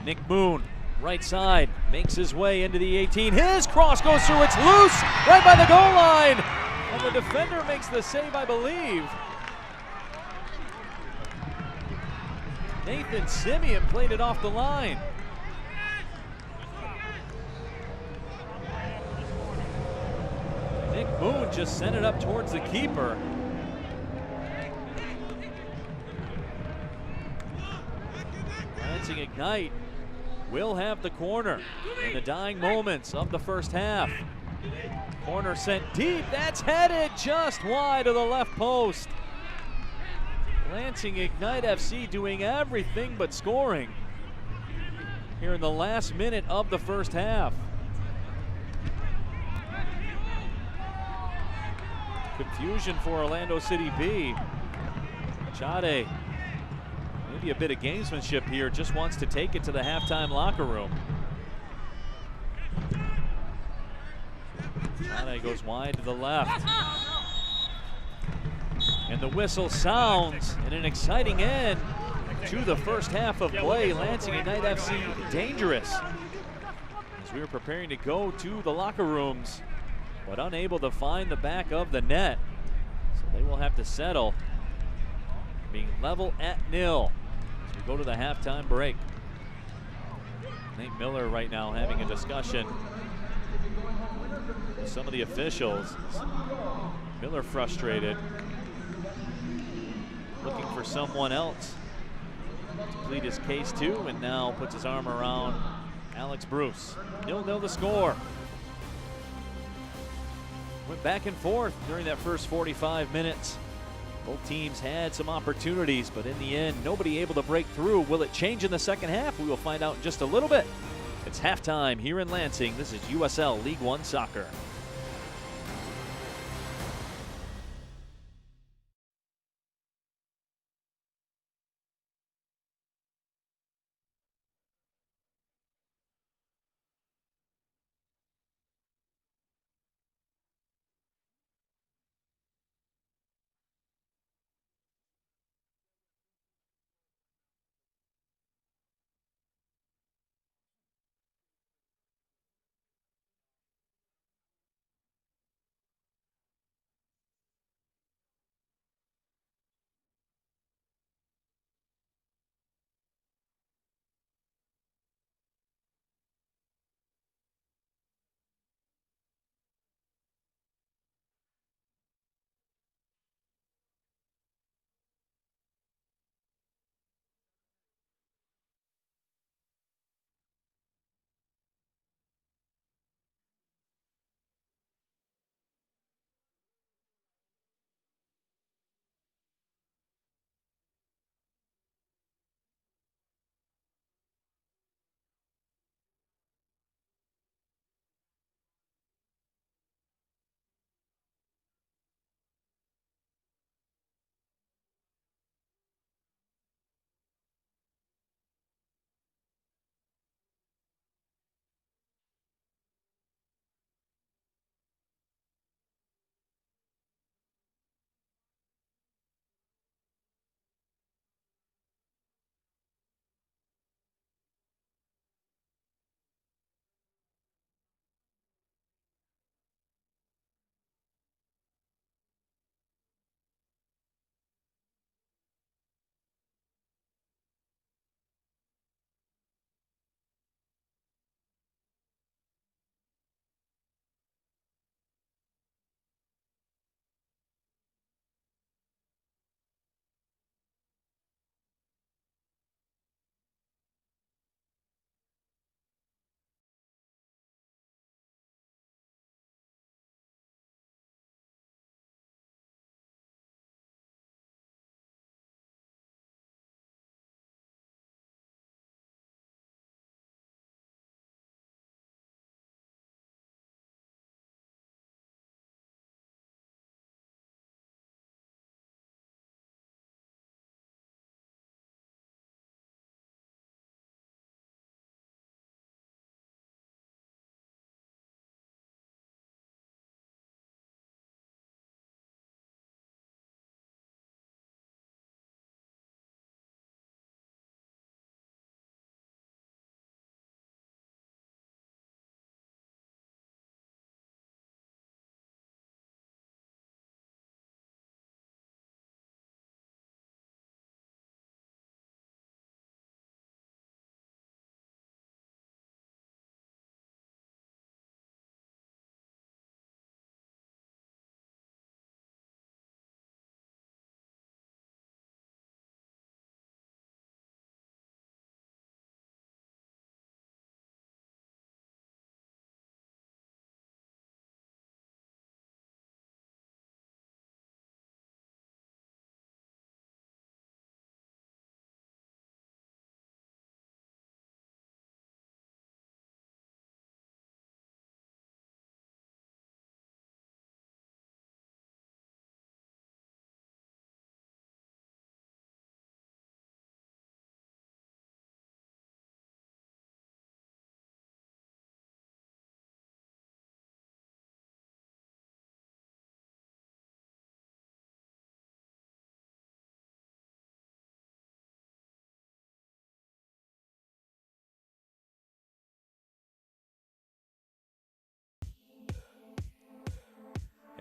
A: Nick Moon, right side, makes his way into the 18. His cross goes through, it's loose, right by the goal line. And the defender makes the save, I believe. Nathan Simeon played it off the line. Nick Moon just sent it up towards the keeper. Lansing Ignite will have the corner in the dying moments of the first half. Corner sent deep, that's headed just wide of the left post. Lansing Ignite FC doing everything but scoring here in the last minute of the first half. Confusion for Orlando City B. Chade, maybe a bit of gamesmanship here, just wants to take it to the halftime locker room. Chade goes wide to the left. And the whistle sounds, and an exciting end to the first half of play. Lansing Ignite FC dangerous as we were preparing to go to the locker rooms, but unable to find the back of the net. So they will have to settle, being level at 0 as we go to the halftime break. Nate Miller right now having a discussion with some of the officials. Miller frustrated, looking for someone else to plead his case to, and now puts his arm around Alex Bruce. 0-0 the score. Went back and forth during that first 45 minutes. Both teams had some opportunities, but in the end, nobody able to break through. Will it change in the second half? We will find out in just a little bit. It's halftime here in Lansing. This is USL League One Soccer.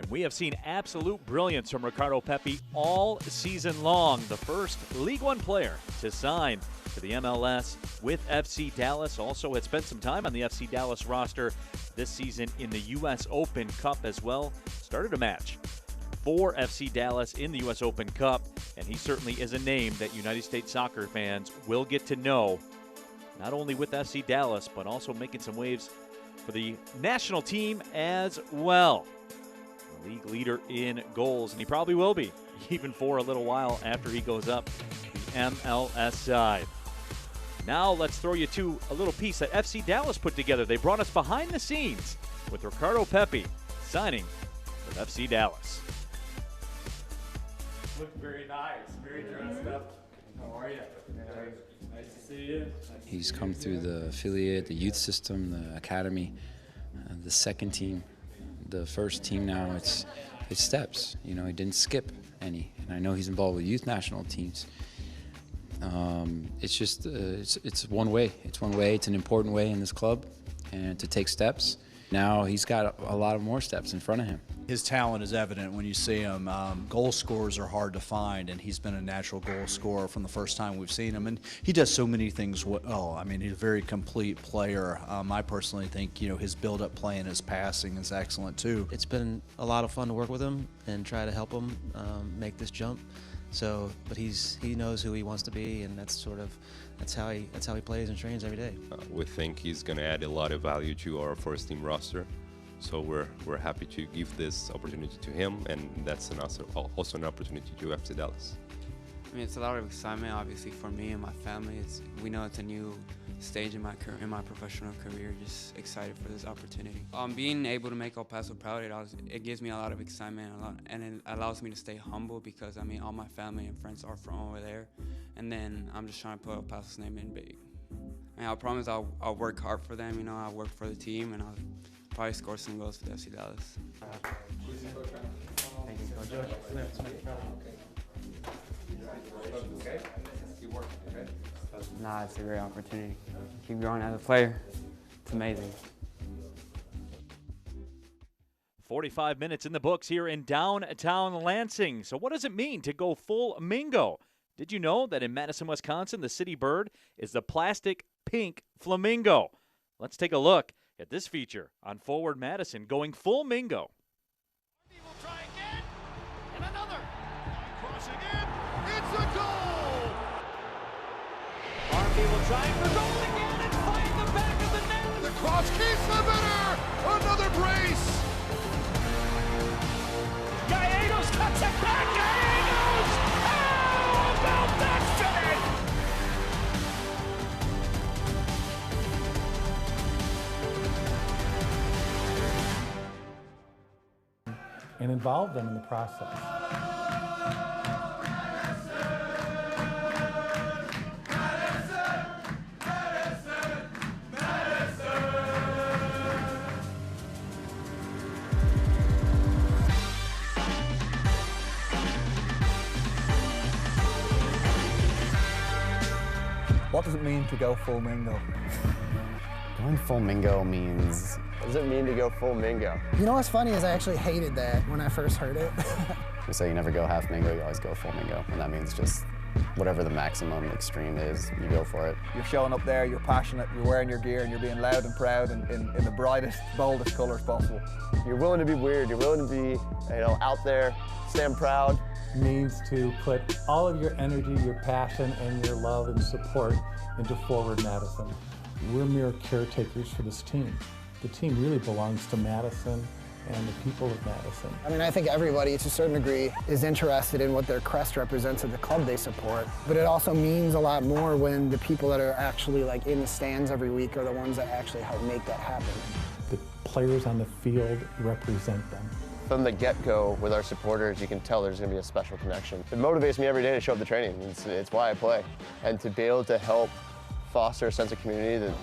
A: And we have seen absolute brilliance from Ricardo Pepi all season long. The first League One player to sign to the MLS with FC Dallas. Also had spent some time on the FC Dallas roster this season in the U.S. Open Cup as well. Started a match for FC Dallas in the U.S. Open Cup, and he certainly is a name that United States soccer fans will get to know, not only with FC Dallas, but also making some waves for the national team as well. The league leader in goals, and he probably will be, even for a little while after he goes up the MLS side. Now let's throw you to a little piece that FC Dallas put together. They brought us behind the scenes with Ricardo Pepi signing with FC Dallas.
D: Look very nice, very dressed up. How are you? Nice to see you.
E: He's come through the affiliate, the youth system, the academy, the second team, the first team now. It's steps. You know, he didn't skip any, and I know he's involved with youth national teams. It's just it's one way. It's one way. It's an important way in this club, and to take steps. Now he's got a lot of more steps in front of him.
F: His talent is evident when you see him. Goal scorers are hard to find, and he's been a natural goal scorer from the first time we've seen him. And he does so many things well. I mean, he's a very complete player. I personally think, you know, his build-up play and his passing is excellent too.
G: It's been a lot of fun to work with him and try to help him make this jump. So, but he knows who he wants to be, and that's how he plays and trains every day.
H: We think he's going to add a lot of value to our first team roster, so we're happy to give this opportunity to him, and that's also an opportunity to FC Dallas.
I: I mean, it's a lot of excitement, obviously, for me and my family. We know it's a new stage in my professional career. Just excited for this opportunity. Being able to make El Paso proud, it gives me a lot of excitement, and it allows me to stay humble because, I mean, all my family and friends are from over there, and then I'm just trying to put El Paso's name in big. And I promise I'll work hard for them. You know, I'll work for the team, and I'll probably score some goals for FC Dallas.
G: Thank you, Coach.
I: Nah, it's a great opportunity. Keep growing as a player. It's amazing.
A: 45 minutes in the books here in downtown Lansing. So what does it mean to go full Mingo? Did you know that in Madison, Wisconsin, the city bird is the plastic pink flamingo? Let's take a look at this feature on Forward Madison going full Mingo.
J: He will try again, and another. Crossing in, it's a goal!
A: Army will try for goal again and find the back of the net.
J: The cross keeps the winner! Another brace!
A: Gallegos cuts it back! Gallegos! How about that finish?
K: And involve them in the process.
L: What does it mean to go full Mingo?
M: Going full Mingo means...
N: What does it mean to go full Mingo?
O: You know what's funny is I actually hated that when I first heard it.
M: We say you never go half Mingo, you always go full Mingo. And that means just whatever the maximum extreme is, you go for it.
L: You're showing up there, you're passionate, you're wearing your gear, and you're being loud and proud in the brightest, boldest colors possible.
N: You're willing to be weird, you're willing to be, out there, stand proud.
K: Means to put all of your energy, your passion, and your love and support into Forward Madison. We're mere caretakers for this team. The team really belongs to Madison and the people of Madison.
O: I mean, I think everybody, to a certain degree, is interested in what their crest represents of the club they support. But it also means a lot more when the people that are actually in the stands every week are the ones that actually help make that happen.
K: The players on the field represent them.
N: From the get-go with our supporters, you can tell there's going to be a special connection. It motivates me every day to show up to training. It's why I play. And to be able to help foster a sense of community that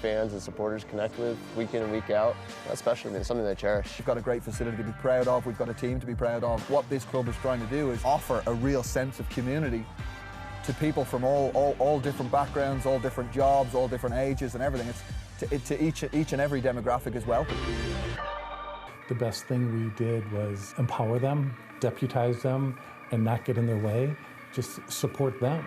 N: fans and supporters connect with week in and week out, that's special to me. It's something I cherish.
L: We've got a great facility to be proud of. We've got a team to be proud of. What this club is trying to do is offer a real sense of community to people from all different backgrounds, all different jobs, all different ages and everything. It's to each and every demographic as well.
K: The best thing we did was empower them, deputize them, and not get in their way, just support them.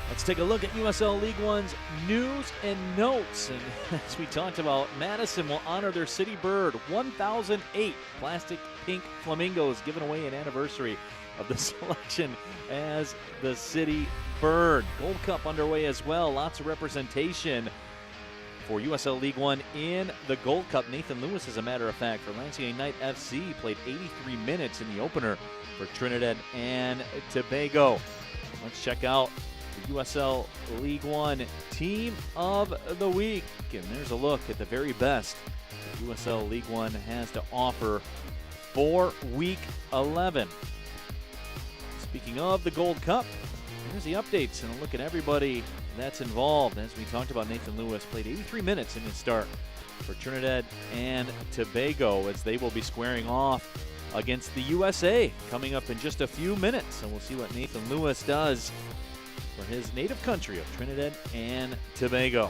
A: Let's take a look at USL League One's news and notes. And as we talked about, Madison will honor their city bird, 1008 plastic pink flamingos, giving away an anniversary of the selection as the city bird. Gold Cup underway as well. Lots of representation for USL League One in the Gold Cup. Nathan Lewis, as a matter of fact, for Lansing United FC, played 83 minutes in the opener for Trinidad and Tobago. Let's check out the USL League One Team of the Week. And there's a look at the very best that USL League One has to offer for Week 11. Speaking of the Gold Cup, here's the updates and a look at everybody that's involved. As we talked about, Nathan Lewis played 83 minutes in his start for Trinidad and Tobago as they will be squaring off against the USA coming up in just a few minutes. And we'll see what Nathan Lewis does for his native country of Trinidad and Tobago.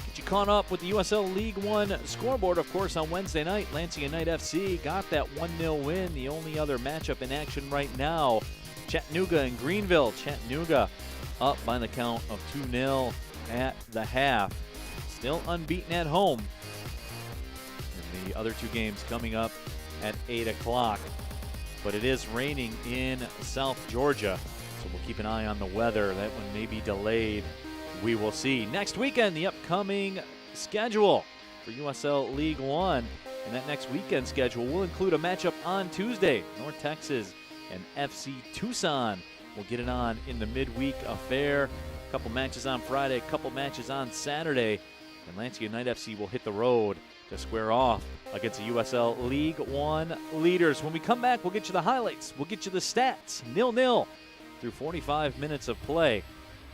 A: Get you caught up with the USL League One scoreboard, of course, on Wednesday night. Lansing United FC got that 1-0 win. The only other matchup in action right now, Chattanooga and Greenville. Chattanooga up by the count of 2-0 at the half. Still unbeaten at home. And the other two games coming up at 8 o'clock. But it is raining in South Georgia, so we'll keep an eye on the weather. That one may be delayed. We will see. Next weekend, the upcoming schedule for USL League One. And that next weekend schedule will include a matchup on Tuesday. North Texas and FC Tucson will get it on in the midweek affair. A couple matches on Friday, a couple matches on Saturday. And Lansing United FC will hit the road to square off against the USL League One leaders. When we come back, we'll get you the highlights. We'll get you the stats. 0-0 through 45 minutes of play.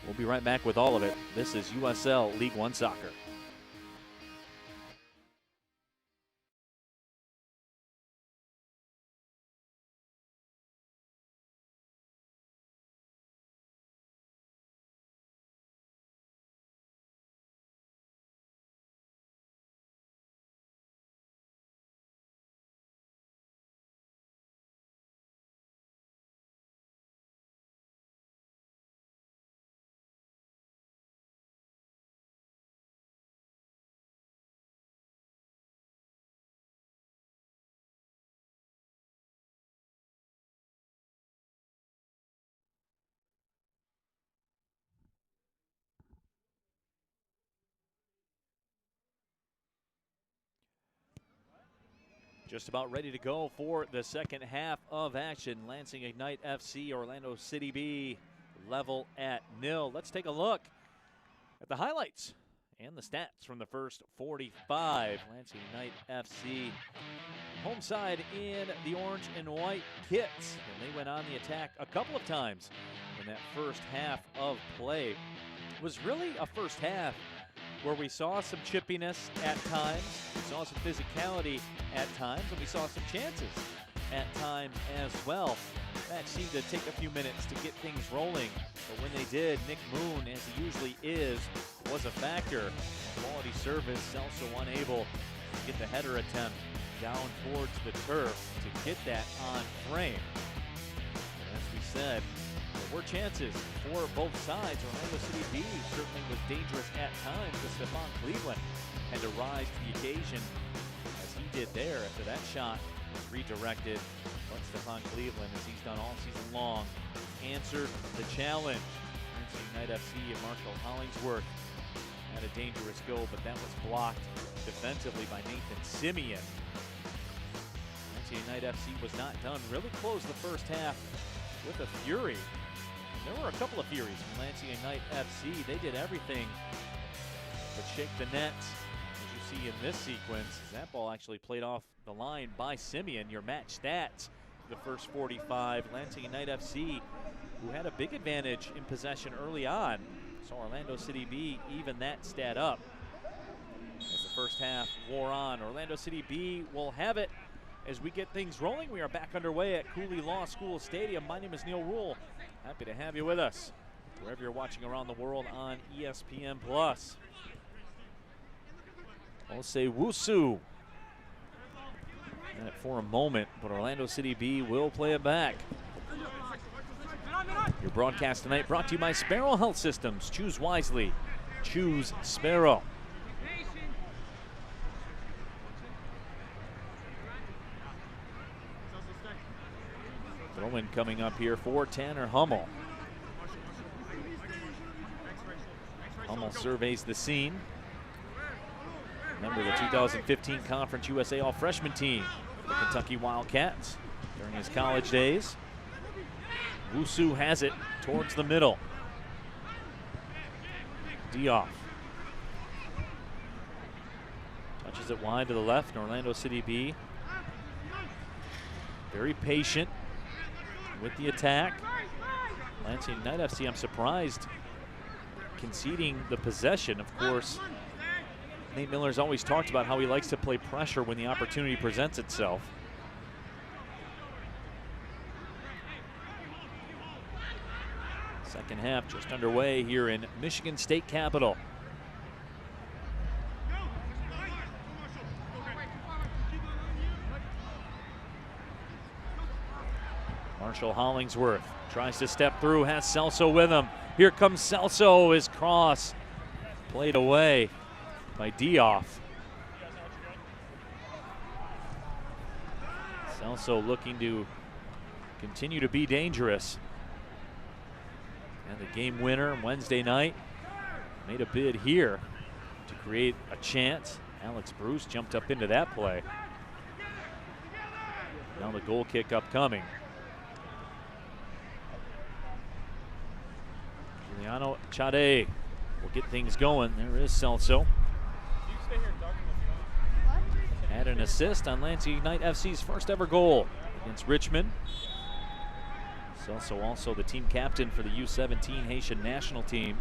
A: We'll be right back with all of it. This is USL League One Soccer. Just about ready to go for the second half of action. Lansing Ignite FC, Orlando City B, level at 0. Let's take a look at the highlights and the stats from the first 45. Lansing Ignite FC, home side in the orange and white kits. And they went on the attack a couple of times in that first half of play. It was really a first half where we saw some chippiness at times, we saw some physicality at times, and we saw some chances at times as well. That seemed to take a few minutes to get things rolling, but when they did, Nick Moon, as he usually is, was a factor. Quality service, also unable to get the header attempt down towards the turf to get that on frame. And as we said, there were chances for both sides. Orlando City B certainly was dangerous at times, but Stephon Cleveland had to rise to the occasion as he did there after that shot was redirected. But Stephon Cleveland, as he's done all season long, answered the challenge. Lansing United FC and Marshall Hollingsworth had a dangerous goal, but that was blocked defensively by Nathan Simeon. Lansing United FC was not done. Really closed the first half with a fury. There were a couple of furies from Lansing Ignite FC. They did everything but shake the net. As you see in this sequence, that ball actually played off the line by Simeon. Your match stats for the first 45. Lansing Ignite FC, who had a big advantage in possession early on, saw Orlando City B even that stat up. As the first half wore on, Orlando City B will have it as we get things rolling. We are back underway at Cooley Law School Stadium. My name is Neil Rule. Happy to have you with us wherever you're watching around the world on ESPN+. I'll say Wusu. And for a moment, but Orlando City B will play it back. Your broadcast tonight brought to you by Sparrow Health Systems. Choose wisely. Choose Sparrow. Throw-in coming up here for Tanner Hummel. Hummel surveys the scene. Member of the 2015 Conference USA All-Freshman team for the Kentucky Wildcats during his college days. Wusu has it towards the middle. Dioff touches it wide to the left, and Orlando City B very patient with the attack. Lansing Knight FC, I'm surprised, conceding the possession. Of course, Nate Miller's always talked about how he likes to play pressure when the opportunity presents itself. Second half just underway here in Michigan State Capitol. Marshall Hollingsworth tries to step through, has Celso with him. Here comes Celso, his cross played away by Dioff. Celso looking to continue to be dangerous. And the game winner Wednesday night made a bid here to create a chance. Alex Bruce jumped up into that play. Now the goal kick upcoming. Giuliano Chade will get things going. There is Celso. Had an assist on Lansing Knight FC's first ever goal against Richmond. Celso also the team captain for the U17 Haitian national team.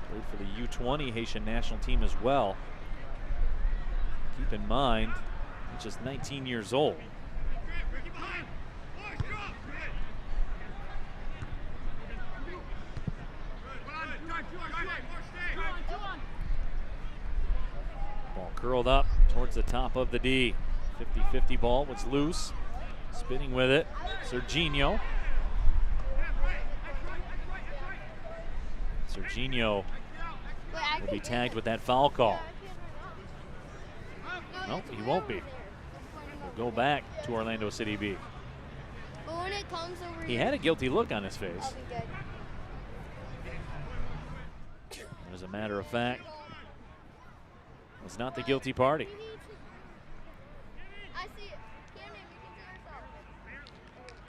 A: Played for the U20 Haitian national team as well. Keep in mind, he's just 19 years old. Ball curled up towards the top of the D. 50-50 ball was loose. Spinning with it, Serginho. Serginho will be tagged with that foul call. No, he won't be. We'll go back to Orlando City B.
P: But when it comes over
A: He had a guilty look on his face. As a matter of fact, was not the guilty party.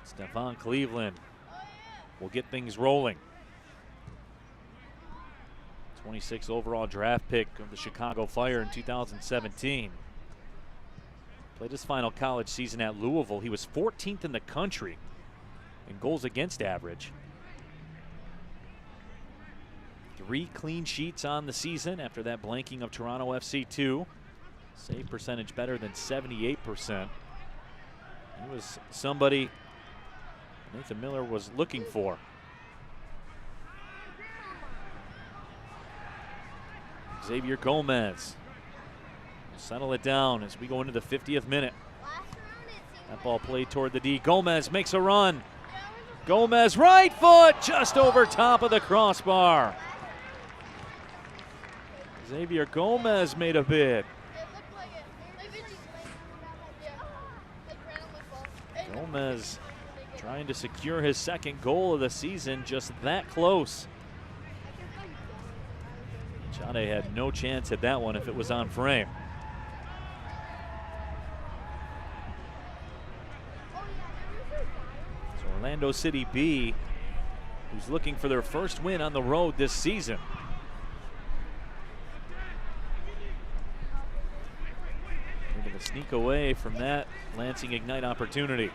A: Stefan Cleveland will get things rolling. 26th overall draft pick of the Chicago Fire in 2017. Played his final college season at Louisville. He was 14th in the country in goals against average. 3 clean sheets on the season after that blanking of Toronto FC 2. Save percentage better than 78%. He was somebody Nathan Miller was looking for. Xavier Gomez will settle it down as we go into the 50th minute. That ball played toward the D. Gomez makes a run. Gomez right foot just over top of the crossbar. Xavier Gomez made a bid. Gomez trying to secure his second goal of the season, just that close. Chade had no chance at that one if it was on frame. So Orlando City B, who's looking for their first win on the road this season. Able to sneak away from that Lansing Ignite opportunity.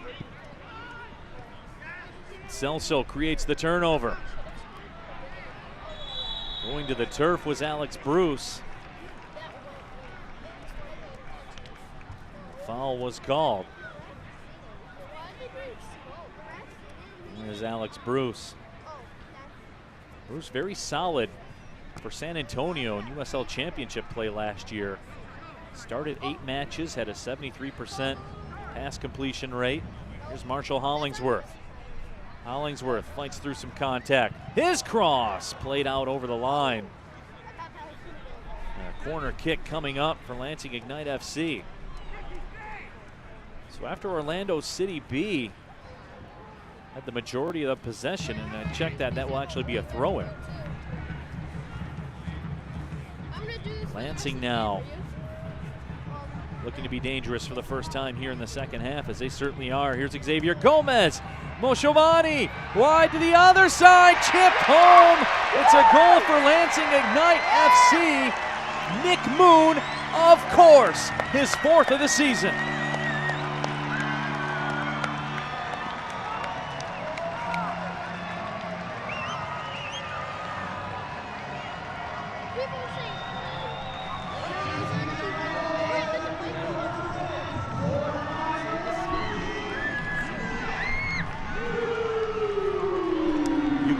A: Celso creates the turnover. Going to the turf was Alex Bruce. foul was called. There's Alex Bruce. Bruce very solid for San Antonio in USL Championship play last year. Started 8 matches, had a 73% pass completion rate. Here's Marshall Hollingsworth. Hollingsworth fights through some contact. His cross played out over the line. And a corner kick coming up for Lansing Ignite FC. So after Orlando City B had the majority of the possession, and I checked that will actually be a throw-in. Lansing now looking to be dangerous for the first time here in the second half, as they certainly are. Here's Xavier Gomez. Moshovani wide to the other side, chipped home. It's a goal for Lansing Ignite FC. Nick Moon, of course, his 4th of the season.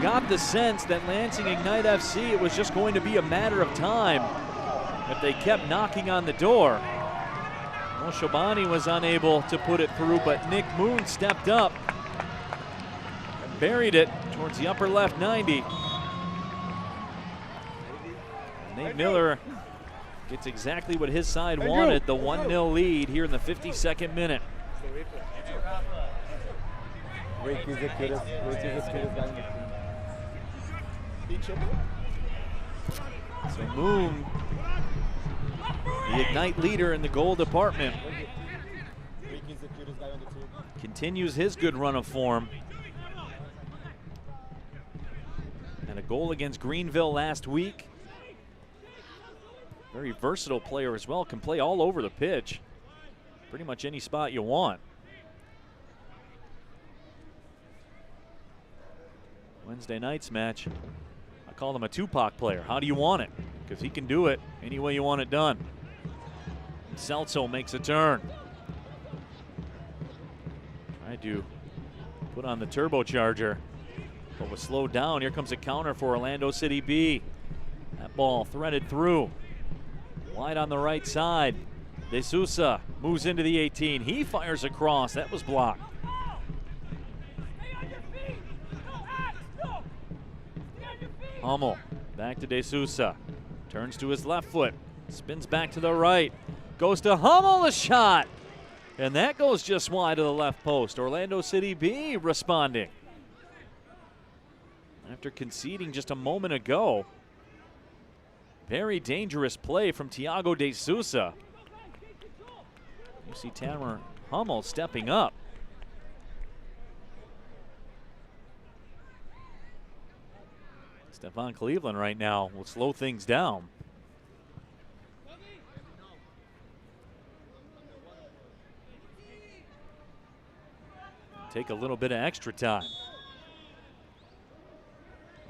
A: Got the sense that Lansing Ignite FC, it was just going to be a matter of time if they kept knocking on the door. Moshovani was unable to put it through, but Nick Moon stepped up and buried it towards the upper left 90. Nate Miller gets exactly what his side wanted, the 1-0 lead here in the 52nd minute. So Moon, the Ignite leader in the goal department, continues his good run of form. And a goal against Greenville last week. Very versatile player as well, can play all over the pitch. Pretty much any spot you want. Wednesday night's match, I call him a Tupac player. How do you want it? Because he can do it any way you want it done. And Celso makes a turn. Tried to put on the turbocharger, but was slowed down. Here comes a counter for Orlando City B. That ball threaded through. Wide on the right side. De Sousa moves into the 18. He fires across. That was blocked. Hummel back to De Sousa. Turns to his left foot. Spins back to the right. Goes to Hummel, a shot. And that goes just wide of the left post. Orlando City B responding. After conceding just a moment ago. Very dangerous play from Thiago De Sousa. You see Tanner Hummel stepping up. Stefan Cleveland right now will slow things down. Take a little bit of extra time.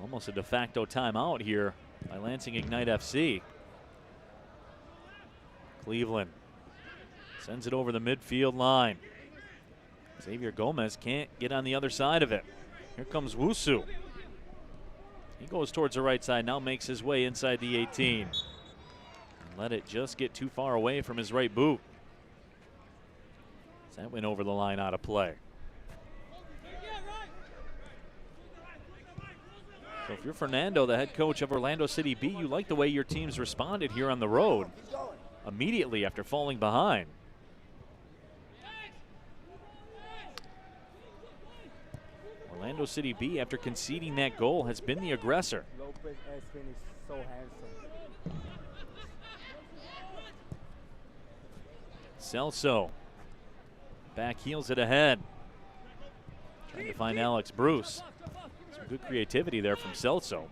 A: Almost a de facto timeout here by Lansing Ignite FC. Cleveland sends it over the midfield line. Xavier Gomez can't get on the other side of it. Here comes Wusu. He goes towards the right side, now makes his way inside the 18. And let it just get too far away from his right boot. That went over the line out of play. So if you're Fernando, the head coach of Orlando City B, you like the way your team's responded here on the road immediately after falling behind. Orlando City B, after conceding that goal, has been the aggressor.
Q: Lopez has finished so handsome.
A: Celso back heels it ahead. Trying to find Alex Bruce. Some good creativity there from Celso.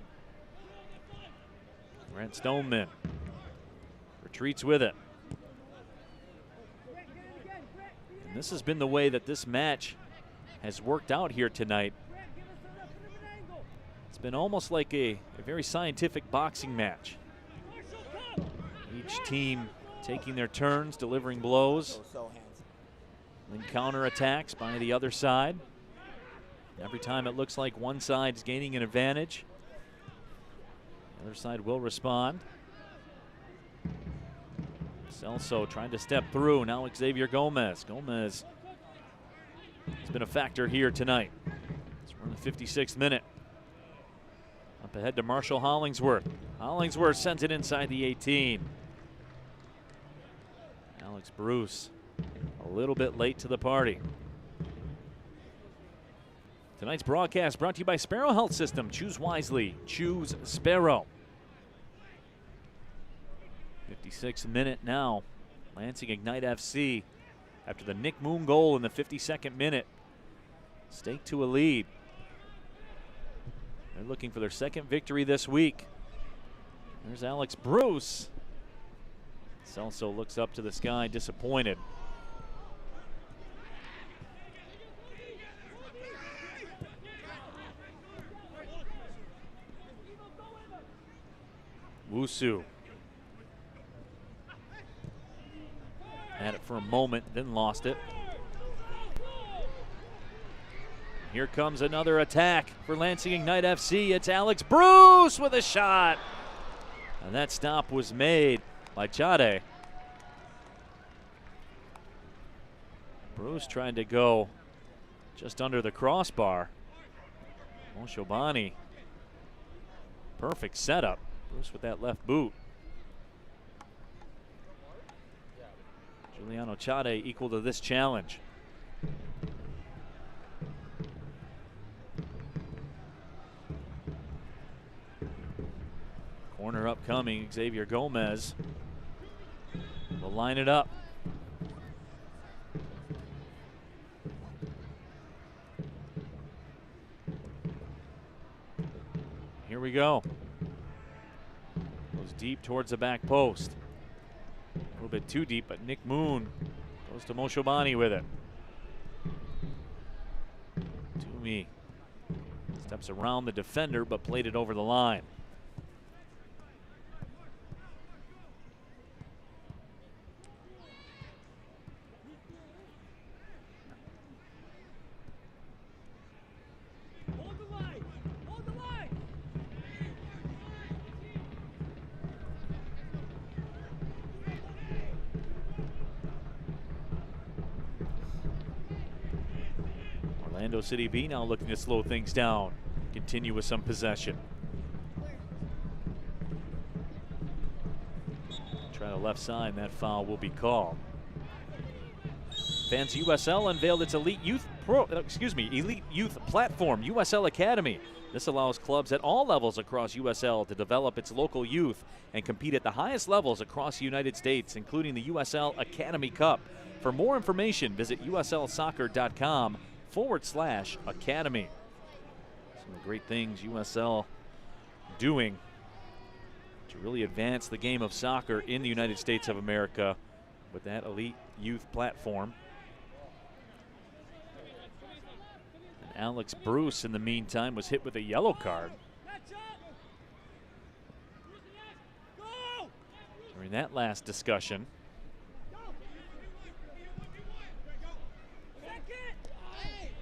A: Grant Stoneman retreats with it. And this has been the way that this match has worked out here tonight. It's been almost like a very scientific boxing match. Each team taking their turns, delivering blows.
Q: So handsome.
A: Then counterattacks by the other side. Every time it looks like one side's gaining an advantage, the other side will respond. Celso trying to step through. Now Xavier Gomez. Gomez has been a factor here tonight. We're in the 56th minute. Up ahead to Marshall Hollingsworth. Hollingsworth sends it inside the 18. Alex Bruce a little bit late to the party. Tonight's broadcast brought to you by Sparrow Health System. Choose wisely. Choose Sparrow. 56th minute now. Lansing Ignite FC, after the Nick Moon goal in the 52nd minute, stake to a lead. They're looking for their second victory this week. There's Alex Bruce. Celso looks up to the sky, disappointed. Wusu had it for a moment, then lost it. Here comes another attack for Lansing Ignite FC. It's Alex Bruce with a shot. And that stop was made by Chade. Bruce trying to go just under the crossbar. Moshobani. Perfect setup. Bruce with that left boot. Giuliano Chade equal to this challenge. Corner upcoming, Xavier Gomez will line it up. Here we go. Goes deep towards the back post. A little bit too deep, but Nick Moon goes to Moshobani with it. Toomey steps around the defender, but played it over the line. Orlando City B now looking to slow things down, continue with some possession. Try the left side, and that foul will be called. Fancy USL unveiled its elite youth platform, USL Academy. This allows clubs at all levels across USL to develop its local youth and compete at the highest levels across the United States, including the USL Academy Cup. For more information, visit uslsoccer.com/academy. Some of the great things USL doing to really advance the game of soccer in the United States of America with that elite youth platform. And Alex Bruce, in the meantime, was hit with a yellow card during that last discussion.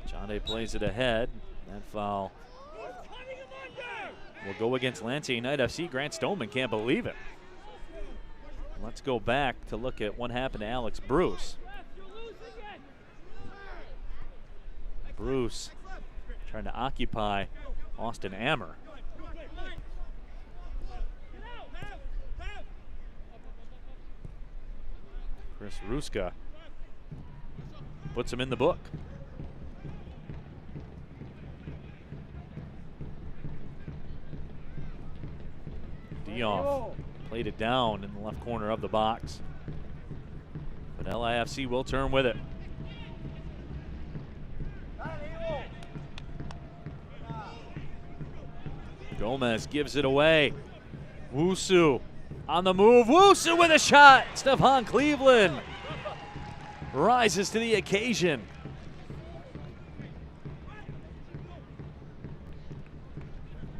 A: Chade plays it ahead. That foul will go against Lansing Ignite FC. Grant Stoneman can't believe it. Let's go back to look at what happened to Alex Bruce. Bruce trying to occupy Austin Ammer. Chris Ruska puts him in the book. Dioff played it down in the left corner of the box, but LIFC will turn with it. Gomez gives it away. Wusu on the move. Wusu with a shot. Stephon Cleveland rises to the occasion.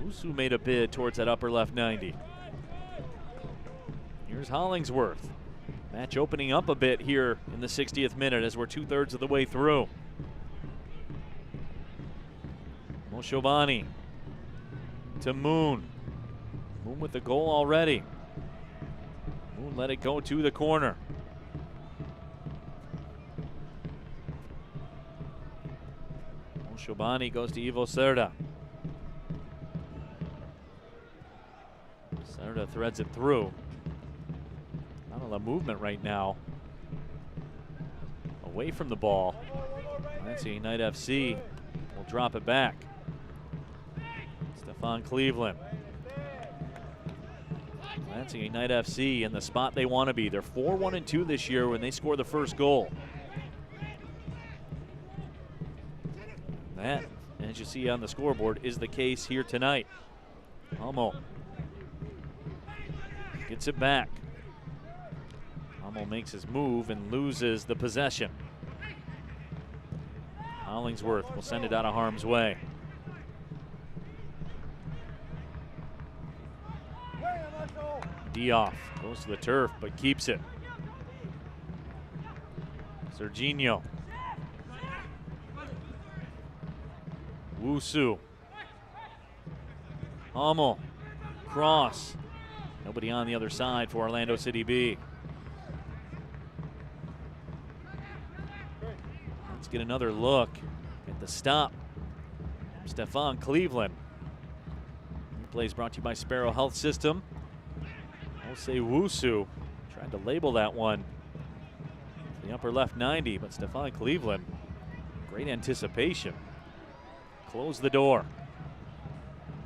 A: Wusu made a bid towards that upper left 90. Here's Hollingsworth. Match opening up a bit here in the 60th minute as we're 2/3 of the way through. Moshobani to Moon. Moon with the goal already. Moon let it go to the corner. Moshobani goes to Ivo Cerda. Cerda threads it through. Not a lot of movement right now. Away from the ball. Lansing United FC will drop it back. Stefan Cleveland. Lansing United FC in the spot they want to be. They're 4-1-2 this year when they score the first goal. That, as you see on the scoreboard, is the case here tonight. Hummel gets it back. Hummel makes his move and loses the possession. Hollingsworth will send it out of harm's way. Dioff goes to the turf but keeps it. Serginho. Wusu. Hummel. Cross. Nobody on the other side for Orlando City B. Let's get another look at the stop. Stefan Cleveland. Replay is brought to you by Sparrow Health System. I'll say Wusu. Tried to label that one. The upper left 90, but Stefan Cleveland. Great anticipation. Close the door.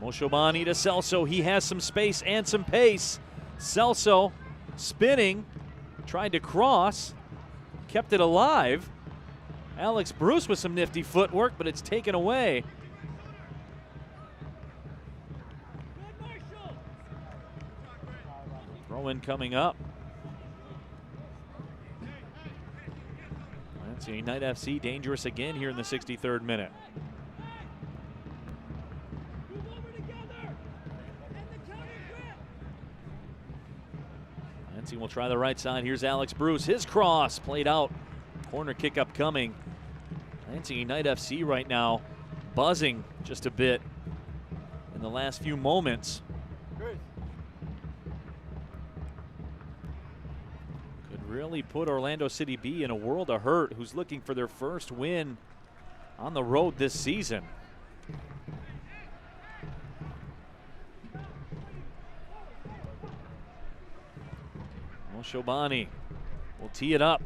A: Moshobani to Celso. He has some space and some pace. Celso spinning. Tried to cross. Kept it alive. Alex Bruce with some nifty footwork, but it's taken away. Throw-in coming up. Lansing United FC dangerous again here in the 63rd minute. Lansing will try the right side. Here's Alex Bruce. His cross played out. Corner kick up coming. Lansing United FC right now buzzing just a bit in the last few moments. Could really put Orlando City B in a world of hurt, who's looking for their first win on the road this season. Moshobani will tee it up.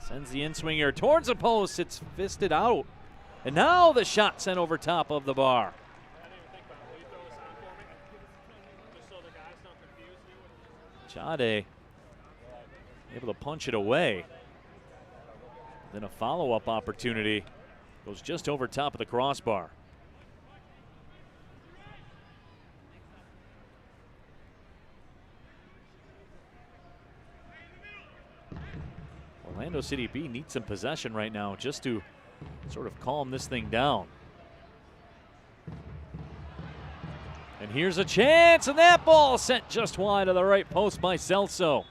A: Sends the in-swinger towards the post. It's fisted out. And now the shot sent over top of the bar. Chade able to punch it away. Then a follow-up opportunity goes just over top of the crossbar. Orlando City B needs some possession right now just to sort of calm this thing down. And here's a chance, and that ball sent just wide of the right post by Celso.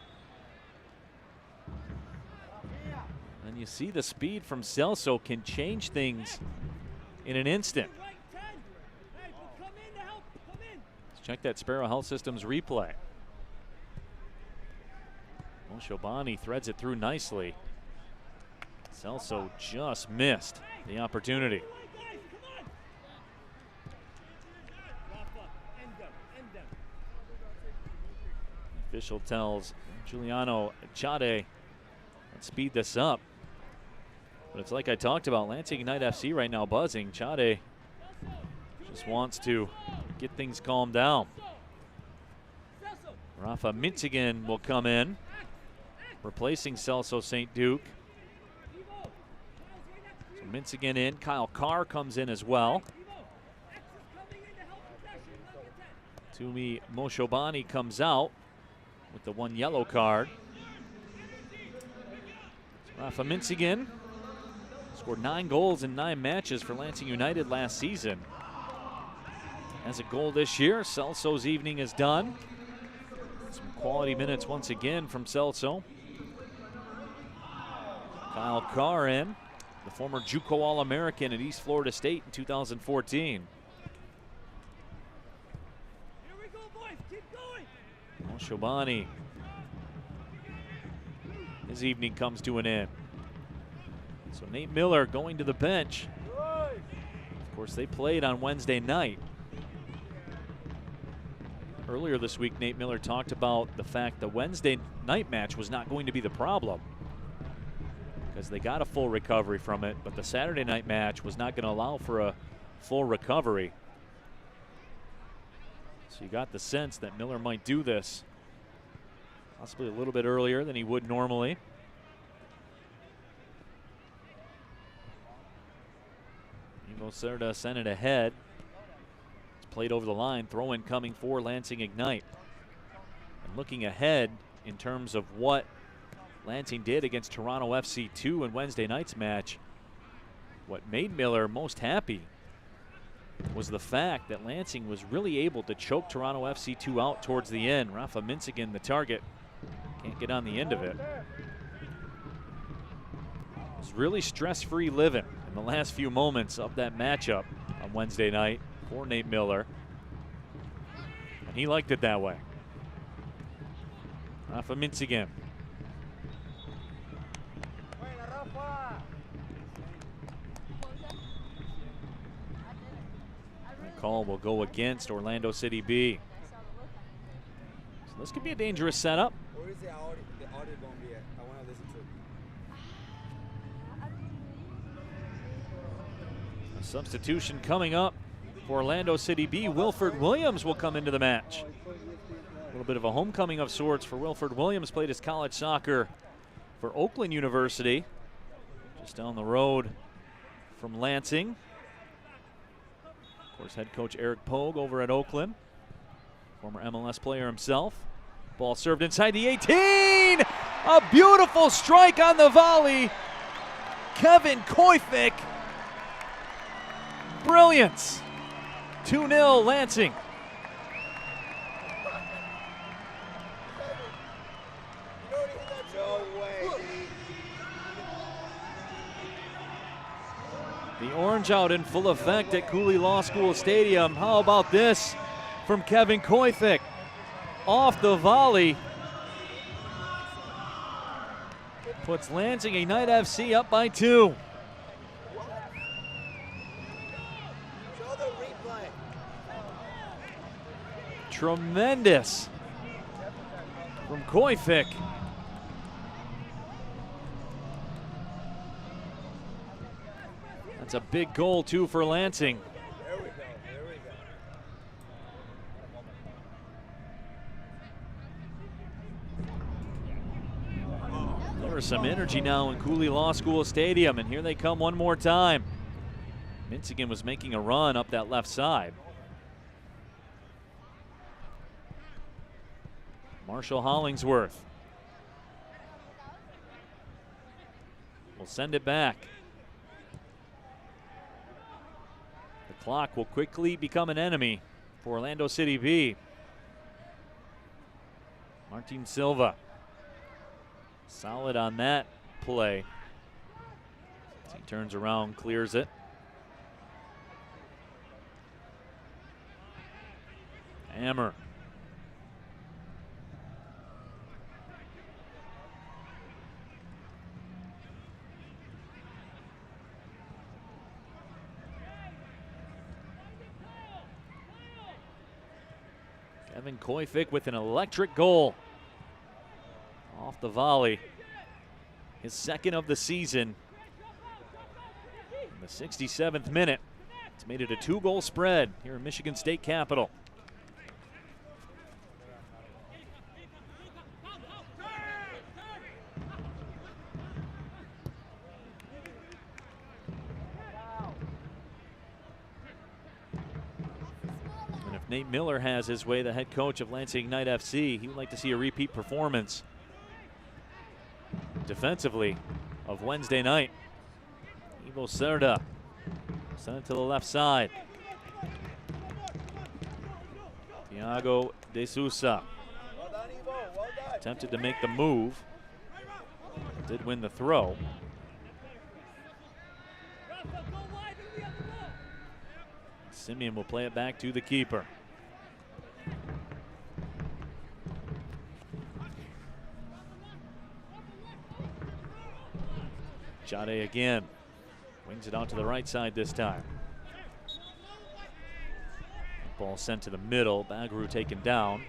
A: And you see the speed from Celso can change things in an instant. Let's check that Sparrow Health Systems replay. Moshobani threads it through nicely. Celso just missed the opportunity. The official tells Giuliano Chade, let's speed this up. But it's like I talked about, Lansing United FC right now buzzing. Chade just wants to get things calmed down. Rafa Mintzigan will come in, replacing Celso St. Duke. So Mintzigan in, Kyle Carr comes in as well. Tumi Moshobani comes out with the one yellow card. So Rafa Mintzigan scored 9 goals in 9 matches for Lansing United last season. Has a goal this year. Celso's evening is done. Some quality minutes once again from Celso. Kyle Carr in, the former JUCO All-American at East Florida State in 2014.
C: Here we go, boys. Keep going.
A: Well, Shabani, his evening comes to an end. So Nate Miller going to the bench. Of course, they played on Wednesday night. Earlier this week, Nate Miller talked about the fact the Wednesday night match was not going to be the problem because they got a full recovery from it, but the Saturday night match was not going to allow for a full recovery. So you got the sense that Miller might do this possibly a little bit earlier than he would normally. Ivo Cerda sent it ahead. It's played over the line, throw in coming for Lansing Ignite. And looking ahead in terms of what Lansing did against Toronto FC2 in Wednesday night's match, what made Miller most happy was the fact that Lansing was really able to choke Toronto FC2 out towards the end. Rafa Minsigan, the target, can't get on the end of it. It was really stress-free living in the last few moments of that matchup on Wednesday night for Nate Miller. And he liked it that way. Rafa Minsigan. That call will go against Orlando City B. So this could be a dangerous setup.
R: Where is the audio going to be at? I want to listen to it.
A: A substitution coming up for Orlando City B. Wilford Williams will come into the match. A little bit of a homecoming of sorts for Wilford Williams. Played his college soccer for Oakland University, just down the road from Lansing. Of course, head coach Eric Pogue over at Oakland, former MLS player himself. Ball served inside the 18. A beautiful strike on the volley. Kevin Koifik. Brilliance. 2-0 Lansing. The orange out in full effect at Cooley Law School Stadium. How about this from Kevin Koifik? Off the volley. Puts Lansing Ignite FC up by 2. Tremendous from Koifik. That's a big goal, too, for Lansing. There is some energy now in Cooley Law School Stadium, and here they come one more time. Minsigan was making a run up that left side. Marshall Hollingsworth will send it back. The clock will quickly become an enemy for Orlando City B. Martin Silva, solid on that play. As he turns around, clears it. Hammer. Kevin Koifik with an electric goal off the volley. His second of the season. In the 67th minute. It's made it a 2-goal spread here in Michigan State Capitol. Nate Miller has his way, the head coach of Lansing Ignite FC. He would like to see a repeat performance defensively of Wednesday night. Ivo Cerda sent it to the left side. Thiago De Sousa attempted to make the move. Did win the throw. Simeon will play it back to the keeper. Jade again. Wings it out to the right side this time. Ball sent to the middle. Bagru taken down.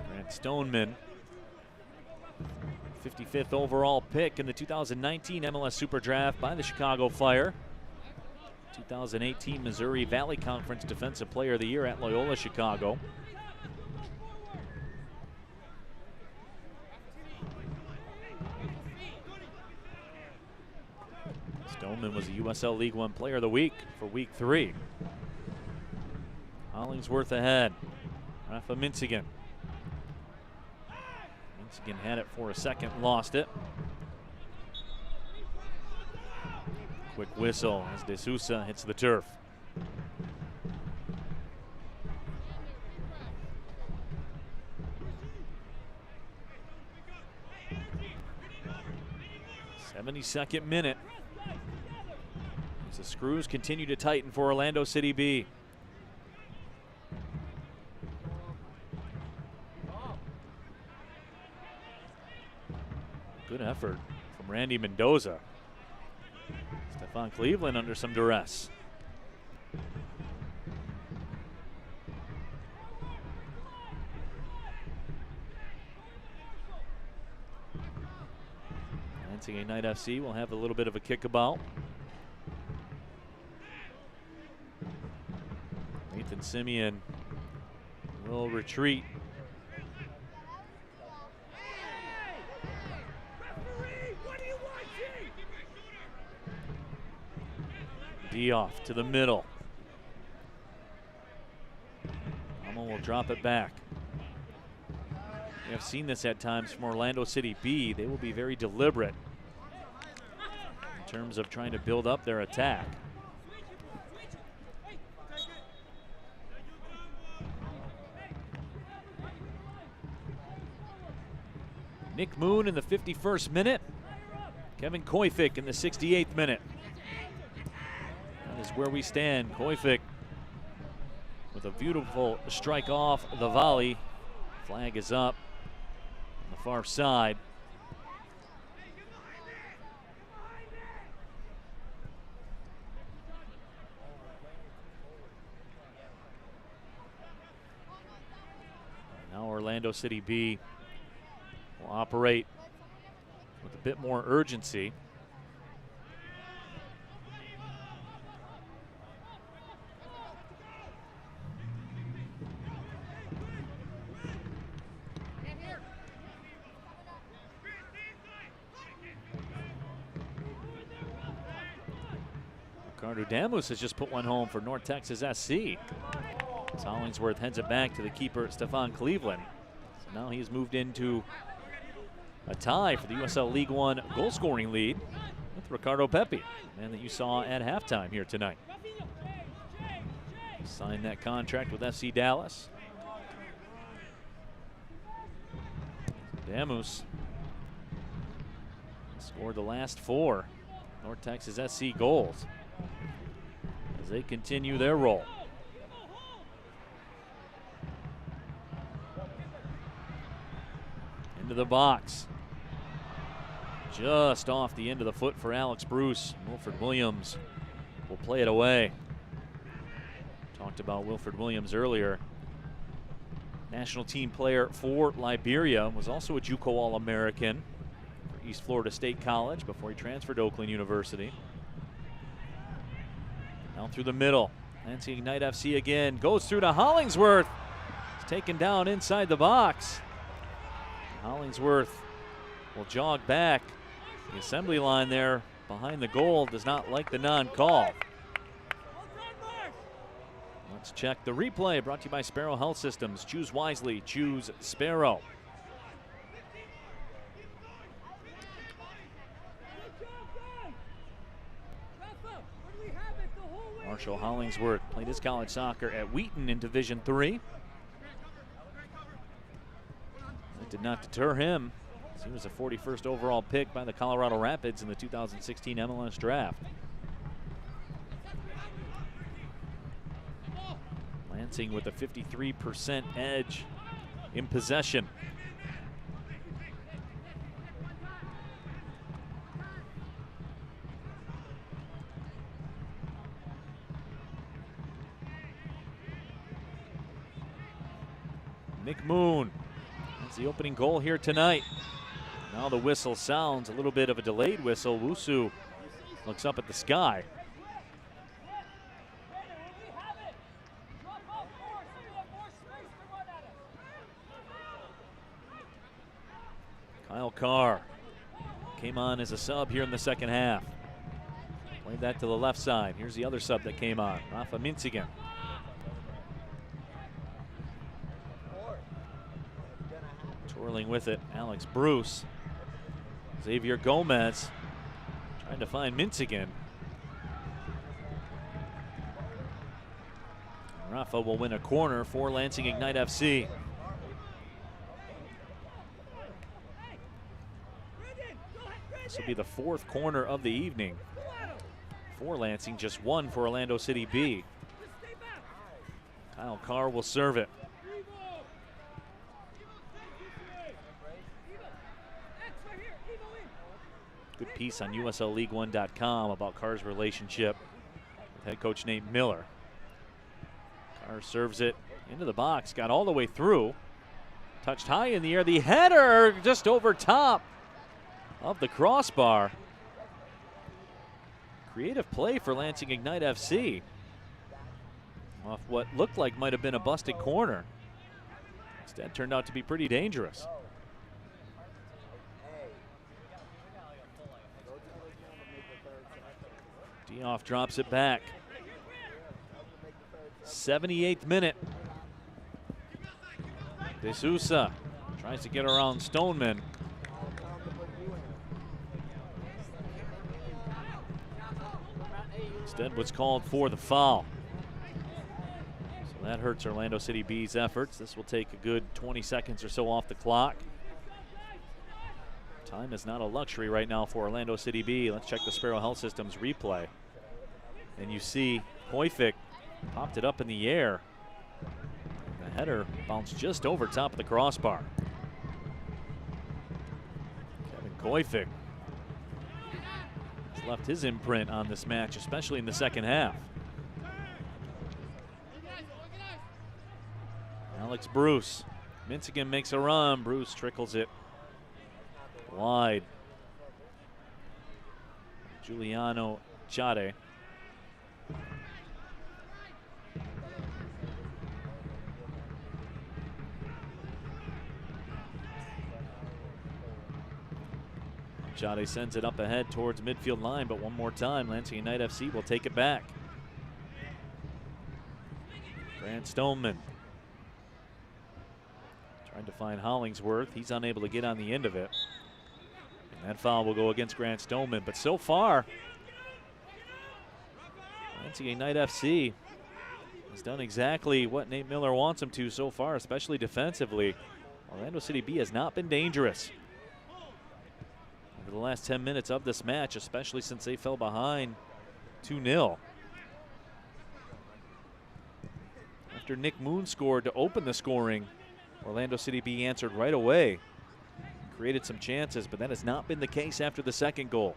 A: Grant Stoneman, 55th overall pick in the 2019 MLS Super Draft by the Chicago Fire. 2018 Missouri Valley Conference Defensive Player of the Year at Loyola Chicago. Stoneman was a USL League One Player of the Week for Week 3. Hollingsworth ahead. Rafa Minsigan. Minsigan had it for a second, lost it. Quick whistle as De Sousa hits the turf. '72nd minute. As the screws continue to tighten for Orlando City B. Good effort from Randy Mendoza. Stefan Cleveland under some duress. Lansing United FC will have a little bit of a kickabout. Nathan Simeon will retreat. Dioff to the middle. Amo will drop it back. We have seen this at times from Orlando City B. They will be very deliberate in terms of trying to build up their attack. Nick Moon in the 51st minute. Kevin Koyfik in the 68th minute. That is where we stand. Koyfik with a beautiful strike off the volley. Flag is up on the far side. Now Orlando City B will operate with a bit more urgency. Ricardo Damus has just put one home for North Texas SC. As Hollingsworth heads it back to the keeper, Stefan Cleveland. So now he's moved into a tie for the USL League One goal scoring lead with Ricardo Pepi, the man that you saw at halftime here tonight. He signed that contract with FC Dallas. Damus scored the last 4 North Texas SC goals as they continue their roll. Into the box. Just off the end of the foot for Alex Bruce. Wilfred Williams will play it away. Talked about Wilfred Williams earlier. National team player for Liberia. Was also a JUCO All-American for East Florida State College before he transferred to Oakland University. Down through the middle. Lansing Ignite FC again. Goes through to Hollingsworth. He's taken down inside the box. Hollingsworth will jog back. The assembly line there behind the goal does not like the non-call. Let's check the replay, brought to you by Sparrow Health Systems. Choose wisely, choose Sparrow. Marshall Hollingsworth played his college soccer at Wheaton in Division III. It did not deter him. He was a 41st overall pick by the Colorado Rapids in the 2016 MLS Draft. Lansing with a 53% edge in possession. Nick Moon, that's the opening goal here tonight. Now the whistle sounds, a little bit of a delayed whistle. Wusu looks up at the sky. Kyle Carr came on as a sub here in the second half. Played that to the left side. Here's the other sub that came on, Rafa Minzigan. Twirling with it, Alex Bruce. Xavier Gomez trying to find Minzigan. Rafa will win a corner for Lansing Ignite FC. This will be the fourth corner of the evening for Lansing, just one for Orlando City B. Kyle Carr will serve it. Good piece on USLLeague1.com about Carr's relationship with head coach Nate Miller. Carr serves it into the box, got all the way through, touched high in the air. The header just over top of the crossbar. Creative play for Lansing Ignite FC off what looked like might have been a busted corner. Instead turned out to be pretty dangerous. Dioff drops it back. 78th minute. De Sousa tries to get around Stoneman. Instead was called for the foul. So that hurts Orlando City B's efforts. This will take a good 20 seconds or so off the clock. Time is not a luxury right now for Orlando City B. Let's check the Sparrow Health Systems replay. And you see Koifik popped it up in the air. The header bounced just over top of the crossbar. Kevin Koifik has left his imprint on this match, especially in the second half. Alex Bruce. Minzigan makes a run. Bruce trickles it wide. Giuliano Chade. Chade sends it up ahead towards midfield line, but one more time, Lansing Ignite FC will take it back. Grant Stoneman trying to find Hollingsworth. He's unable to get on the end of it. And that foul will go against Grant Stoneman. But so far, Lansing Ignite FC has done exactly what Nate Miller wants him to so far, especially defensively. Orlando City B has not been dangerous over the last 10 minutes of this match, especially since they fell behind 2-0. After Nick Moon scored to open the scoring, Orlando City B answered right away. Created some chances, but that has not been the case after the second goal.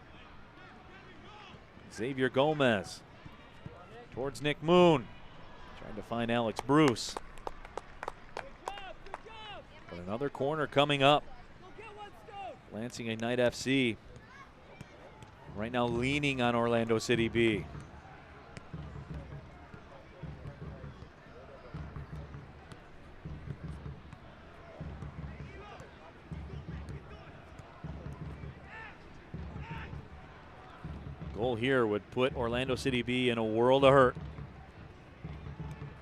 A: Xavier Gomez towards Nick Moon, trying to find Alex Bruce. But another corner coming up. Lansing Ignite FC right now leaning on Orlando City B. Goal here would put Orlando City B in a world of hurt.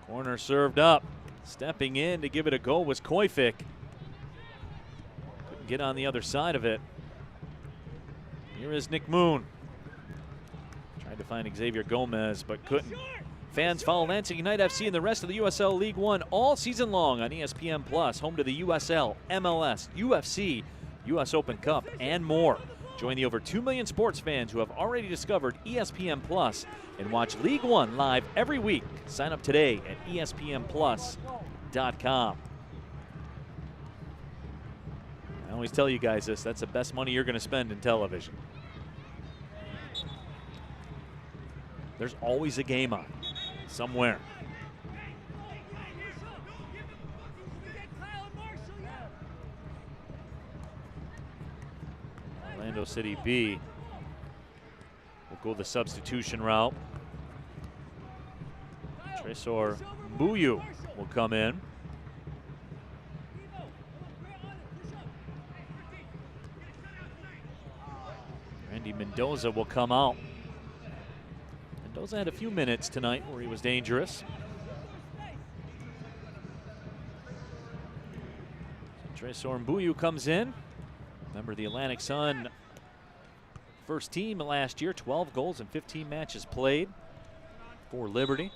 A: Corner served up. Stepping in to give it a go was Koifik. Couldn't get on the other side of it. Here is Nick Moon. Tried to find Xavier Gomez, but couldn't. Fans follow Lansing Ignite FC and the rest of the USL League One all season long on ESPN+, home to the USL, MLS, UFC, US Open Cup, and more. Join the over 2 million sports fans who have already discovered ESPN Plus and watch League One live every week. Sign up today at ESPNplus.com. I always tell you guys this, that's the best money you're going to spend in television. There's always a game on somewhere. Orlando City B will go the substitution route. Tresor Mbuyu will come in. Randy Mendoza will come out. Mendoza had a few minutes tonight where he was dangerous. Tresor Mbuyu comes in. Remember the Atlantic Sun first team last year, 12 goals in 15 matches played for Liberty.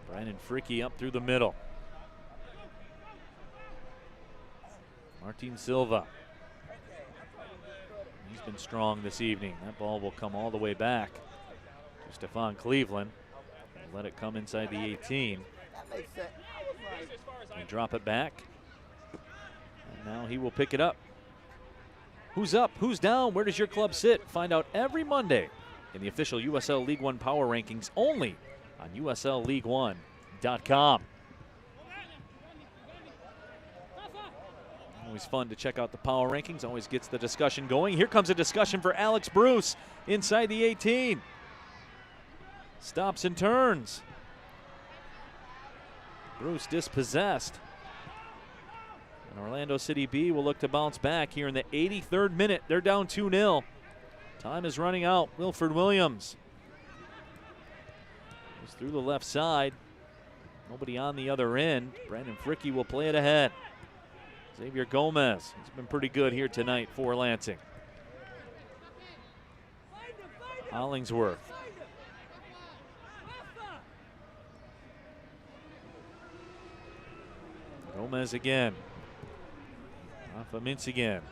A: Brandon Fricke up through the middle. Martin Silva. He's been strong this evening. That ball will come all the way back to Stefan Cleveland. Let it come inside the 18. And drop it back. And now he will pick it up. Who's up? Who's down? Where does your club sit? Find out every Monday in the official USL League One Power Rankings only on USLLeague1.com. Always fun to check out the power rankings, always gets the discussion going. Here comes a discussion for Alex Bruce inside the 18. Stops and turns. Bruce dispossessed. And Orlando City B will look to bounce back here in the 83rd minute. They're down 2-0. Time is running out. Wilford Williams goes through the left side. Nobody on the other end. Brandon Fricke will play it ahead. Xavier Gomez, he's been pretty good here tonight for Lansing. Hollingsworth. Gomez again. Rafa Mintz again.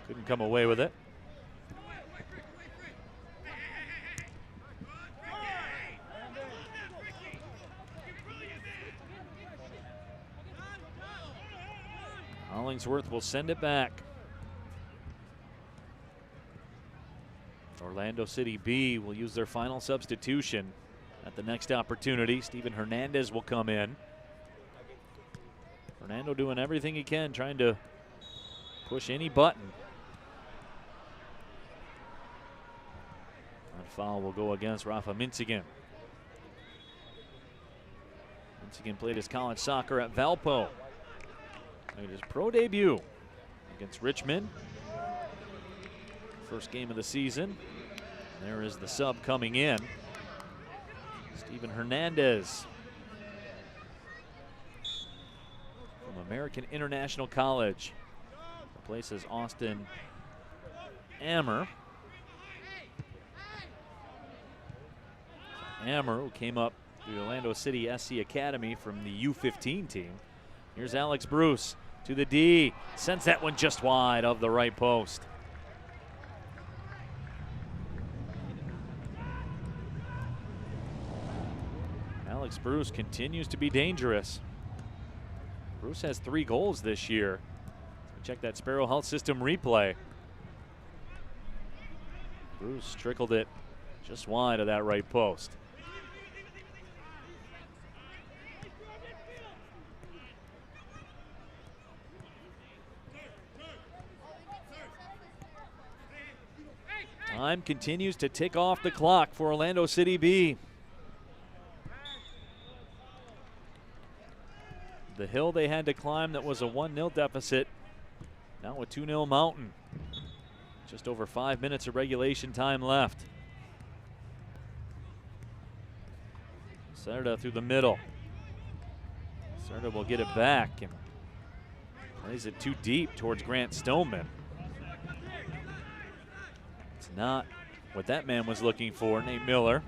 A: Couldn't come away with it. Hollingsworth will send it back. Orlando City B will use their final substitution at the next opportunity. Steven Hernandez will come in. Fernando doing everything he can, trying to push any button. That foul will go against Rafa Mintzigan. Mintzigan played his college soccer at Valpo. Made his pro debut against Richmond. First game of the season. There is the sub coming in. Steven Hernandez from American International College. Replaces Austin Ammer. Ammer, who came up through the Orlando City SC Academy from the U15 team. Here's Alex Bruce to the D. Sends that one just wide of the right post. Alex Bruce continues to be dangerous. Bruce has 3 goals this year. Check that Sparrow Health System replay. Bruce trickled it just wide of that right post. Time continues to tick off the clock for Orlando City B. The hill they had to climb that was a 1-0 deficit. Now a 2-0 mountain. Just over 5 minutes of regulation time left. Serda through the middle. Serda will get it back and plays it too deep towards Grant Stoneman. It's not what that man was looking for, Nate Miller.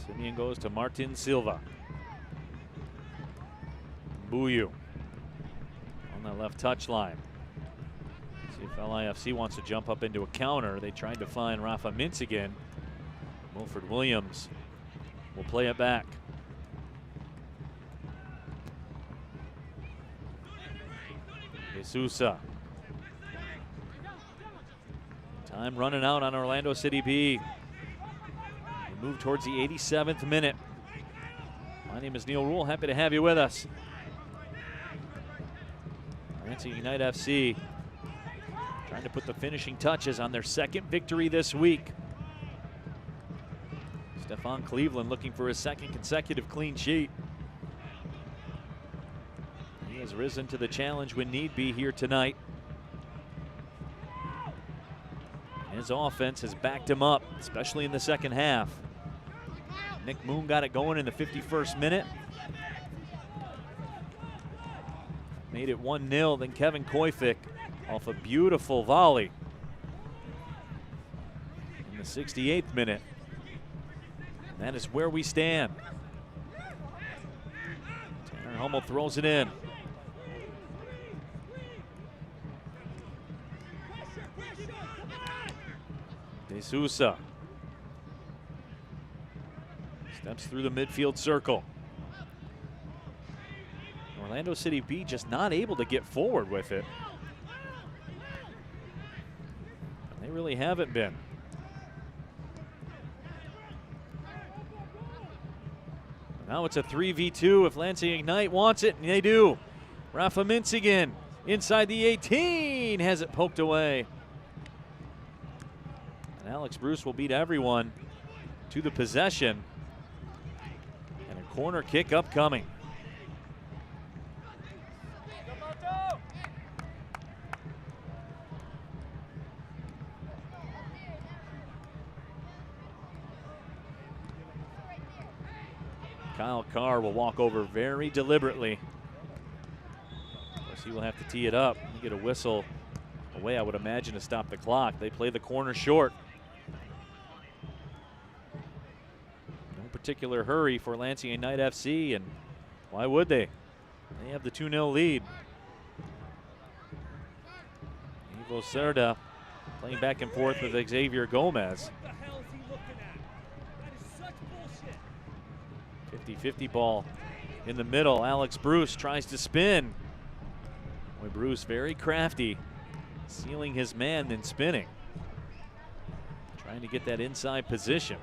A: Simeon goes to Martin Silva. Buyu on that left touchline. See if LIFC wants to jump up into a counter. They tried to find Rafa Mintz again. Wilfred Williams will play it back. Sousa. Time running out on Orlando City B. We move towards the 87th minute. My name is Neil Rule. Happy to have you with us. Lansing Unite FC trying to put the finishing touches on their second victory this week. Stefan Cleveland looking for his second consecutive clean sheet. He has risen to the challenge when need be here tonight. His offense has backed him up, especially in the second half. Nick Moon got it going in the 51st minute. Made it 1-0, then Kevin Koifik off a beautiful volley in the 68th minute. And that is where we stand. Tanner Hummel throws it in. De Sousa steps through the midfield circle. Orlando City B just not able to get forward with it. They really haven't been. Now it's a 3v2 if Lansing Ignite wants it, and they do. Rafa Mintz again inside the 18, has it poked away. And Alex Bruce will beat everyone to the possession. And a corner kick upcoming. Kyle Carr will walk over very deliberately. Of course, he will have to tee it up. You get a whistle away, I would imagine, to stop the clock. They play the corner short. No particular hurry for Lansing Ignite FC, and why would they? They have the 2-0 lead. Ivo Cerda playing back and forth with Xavier Gomez. 50-50 ball in the middle. Alex Bruce tries to spin. Boy, Bruce very crafty, sealing his man, then spinning. Trying to get that inside position.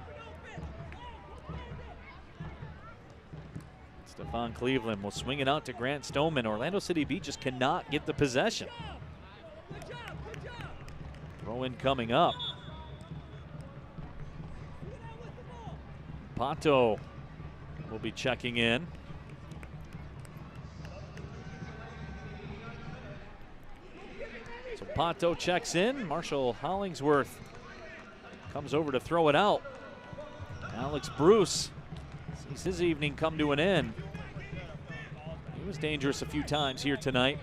A: Stefan Cleveland will swing it out to Grant Stoneman. Orlando City B just cannot get the possession. Throw in coming up. Pato will be checking in. So Pato checks in. Marshall Hollingsworth comes over to throw it out. Alex Bruce sees his evening come to an end. He was dangerous a few times here tonight.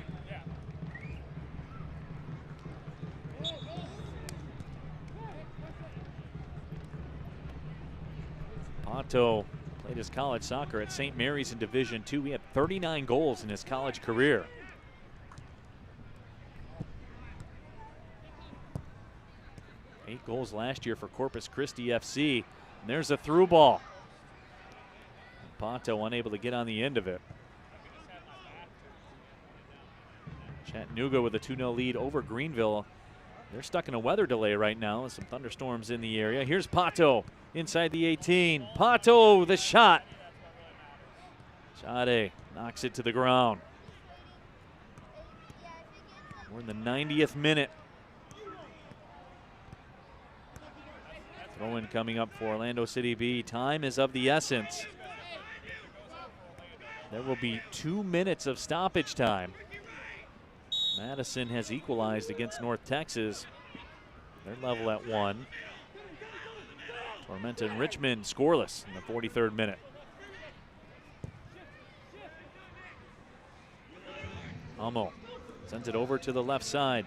A: Pato played his college soccer at St. Mary's in Division II. He had 39 goals in his college career. Eight goals last year for Corpus Christi FC. And there's a through ball. Pato unable to get on the end of it. Chattanooga with a 2-0 lead over Greenville. They're stuck in a weather delay right now with some thunderstorms in the area. Here's Pato inside the 18. Pato, the shot. Shade knocks it to the ground. We're in the 90th minute. Throw-in coming up for Orlando City B. Time is of the essence. There will be 2 minutes of stoppage time. Madison has equalized against North Texas. They're level at 1. Tormenta and Richmond scoreless in the 43rd minute. Amo sends it over to the left side.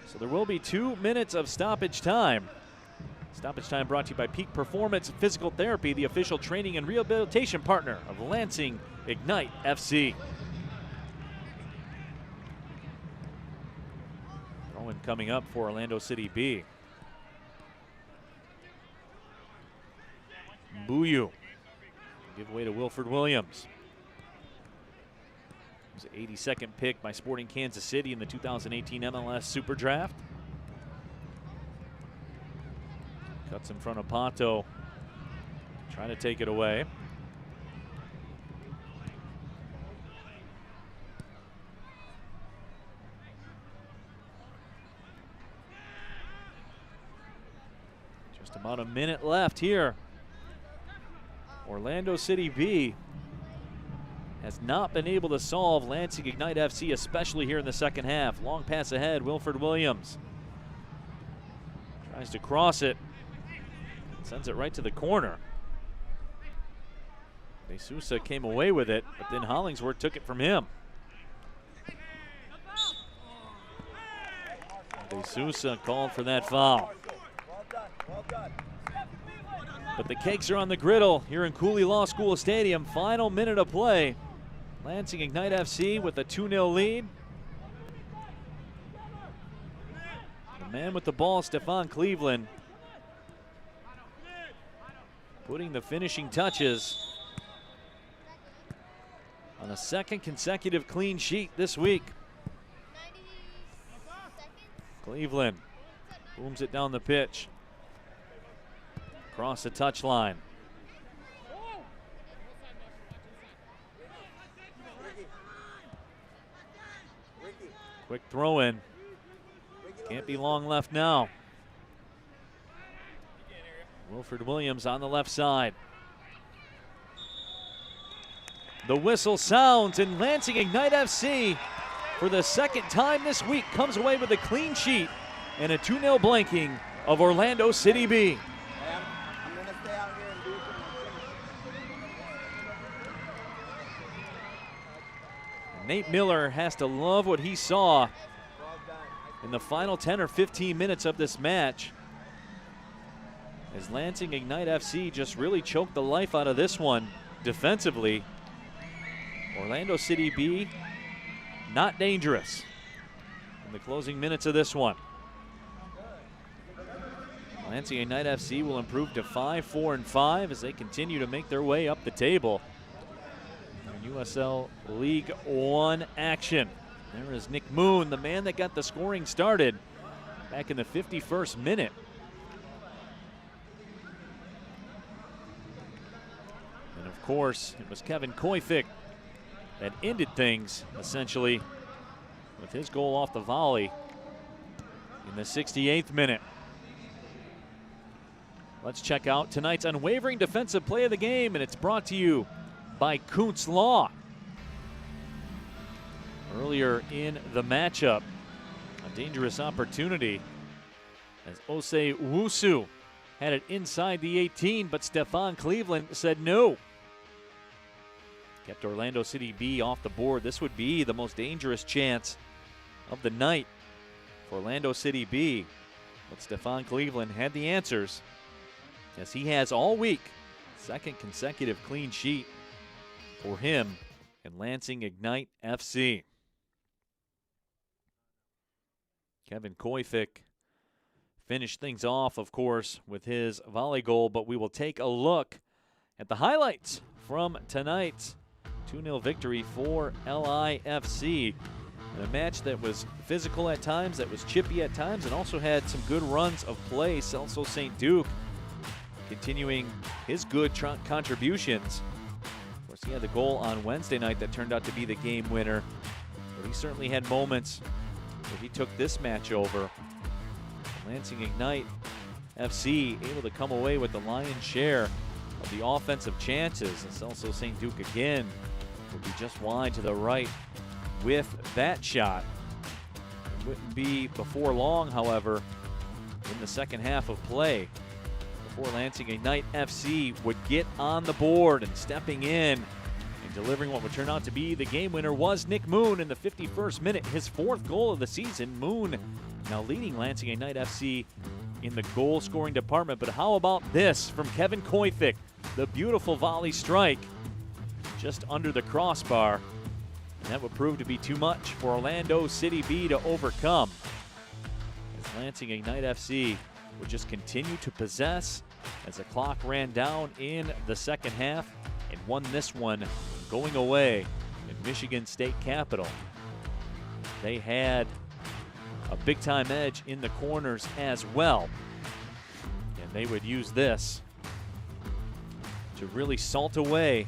A: So there will be 2 minutes of stoppage time. Stoppage time brought to you by Peak Performance Physical Therapy, the official training and rehabilitation partner of Lansing Ignite FC. Throw-in coming up for Orlando City B. Buyu give away to Wilford Williams. It was an 82nd pick by Sporting Kansas City in the 2018 MLS Super Draft. Cuts in front of Pato, trying to take it away. Just about a minute left here. Orlando City B has not been able to solve Lansing Ignite FC, especially here in the second half. Long pass ahead, Wilford Williams tries to cross it. Sends it right to the corner. De Sousa came away with it, but then Hollingsworth took it from him. De Sousa called for that foul. But the cakes are on the griddle here in Cooley Law School Stadium. Final minute of play. Lansing Ignite FC with a 2-0 lead. The man with the ball, Stefan Cleveland, putting the finishing touches on a second consecutive clean sheet this week. Cleveland booms it down the pitch. Across the touchline. Quick throw in. Can't be long left now. Wilford Williams on the left side. The whistle sounds, and Lansing Ignite FC, for the second time this week, comes away with a clean sheet and a 2-0 blanking of Orlando City B. Nate Miller has to love what he saw in the final 10 or 15 minutes of this match, as Lansing Ignite FC just really choked the life out of this one defensively. Orlando City B not dangerous in the closing minutes of this one. Lansing Ignite FC will improve to 5-4-5 as they continue to make their way up the table. USL League One action. There is Nick Moon, the man that got the scoring started back in the 51st minute. And of course, it was Kevin Koifik that ended things, essentially, with his goal off the volley in the 68th minute. Let's check out tonight's unwavering defensive play of the game, and it's brought to you by Kuntz Law. Earlier in the matchup, a dangerous opportunity as Osei Wusu had it inside the 18, but Stefan Cleveland said no. Kept Orlando City B off the board. This would be the most dangerous chance of the night for Orlando City B, but Stefan Cleveland had the answers, as he has all week. Second consecutive clean sheet for him in Lansing Ignite FC. Kevin Koifik finished things off, of course, with his volley goal, but we will take a look at the highlights from tonight's 2-0 victory for LIFC. In a match that was physical at times, that was chippy at times, and also had some good runs of play. Celso St. Duke continuing his good contributions. Of course, he had the goal on Wednesday night that turned out to be the game winner, but he certainly had moments where he took this match over. Lansing Ignite FC able to come away with the lion's share of the offensive chances. And Celso St. Duke again would be just wide to the right with that shot. It wouldn't be before long, however, in the second half of play, before Lansing Ignite FC would get on the board, and stepping in and And delivering what would turn out to be the game winner was Nick Moon in the 51st minute, his 4th goal of the season. Moon now leading Lansing Ignite FC in the goal-scoring department. But how about this from Kevin Koyfik? The beautiful volley strike just under the crossbar. And that would prove to be too much for Orlando City B to overcome, as Lansing Ignite FC would just continue to possess as the clock ran down in the second half and won this one going away in Michigan State Capitol. They had a big-time edge in the corners as well, and they would use this to really salt away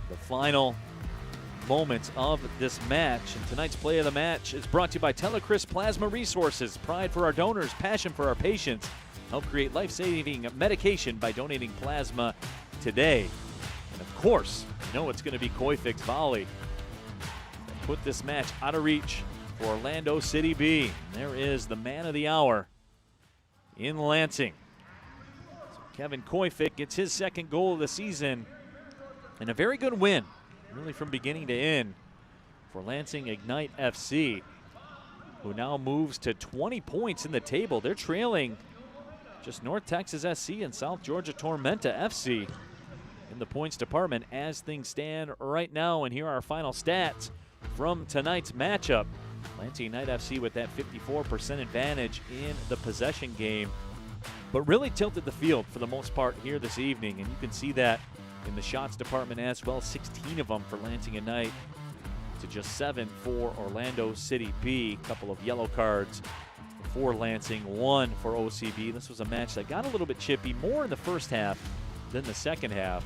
A: the final moments of this match. And tonight's play of the match is brought to you by Telecris Plasma Resources. Pride for our donors, passion for our patients. Help create life-saving medication by donating plasma today. And of course, you know it's going to be Koyfik's volley that put this match out of reach for Orlando City B. And there is the man of the hour in Lansing. So Kevin Koyfik gets his 2nd goal of the season and a very good win, really from beginning to end, for Lansing Ignite FC, who now moves to 20 points in the table. They're trailing just North Texas SC and South Georgia Tormenta FC in the points department as things stand right now. And here are our final stats from tonight's matchup. Lansing Ignite FC with that 54% advantage in the possession game, but really tilted the field for the most part here this evening. And you can see that in the shots department as well, 16 of them for Lansing Ignite to just 7 for Orlando City B. A couple of yellow cards for Lansing, 1 for OCB. This was a match that got a little bit chippy, more in the first half than the second half.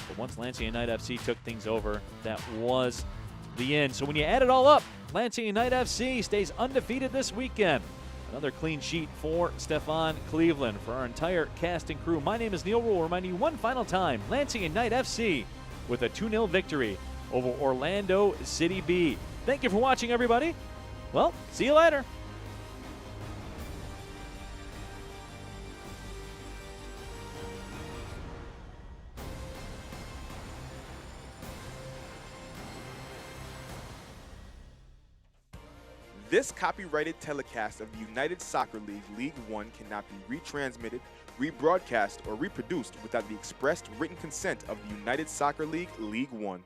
A: But once Lansing Ignite FC took things over, that was the end. So when you add it all up, Lansing Ignite FC stays undefeated this weekend. Another clean sheet for Stefan Cleveland. For our entire cast and crew, my name is Neil Rule, reminding you one final time, Lansing Ignite FC with a 2-0 victory over Orlando City B. Thank you for watching, everybody. Well, see you later.
S: This copyrighted telecast of the United Soccer League League One cannot be retransmitted, rebroadcast, or reproduced without the expressed written consent of the United Soccer League League One.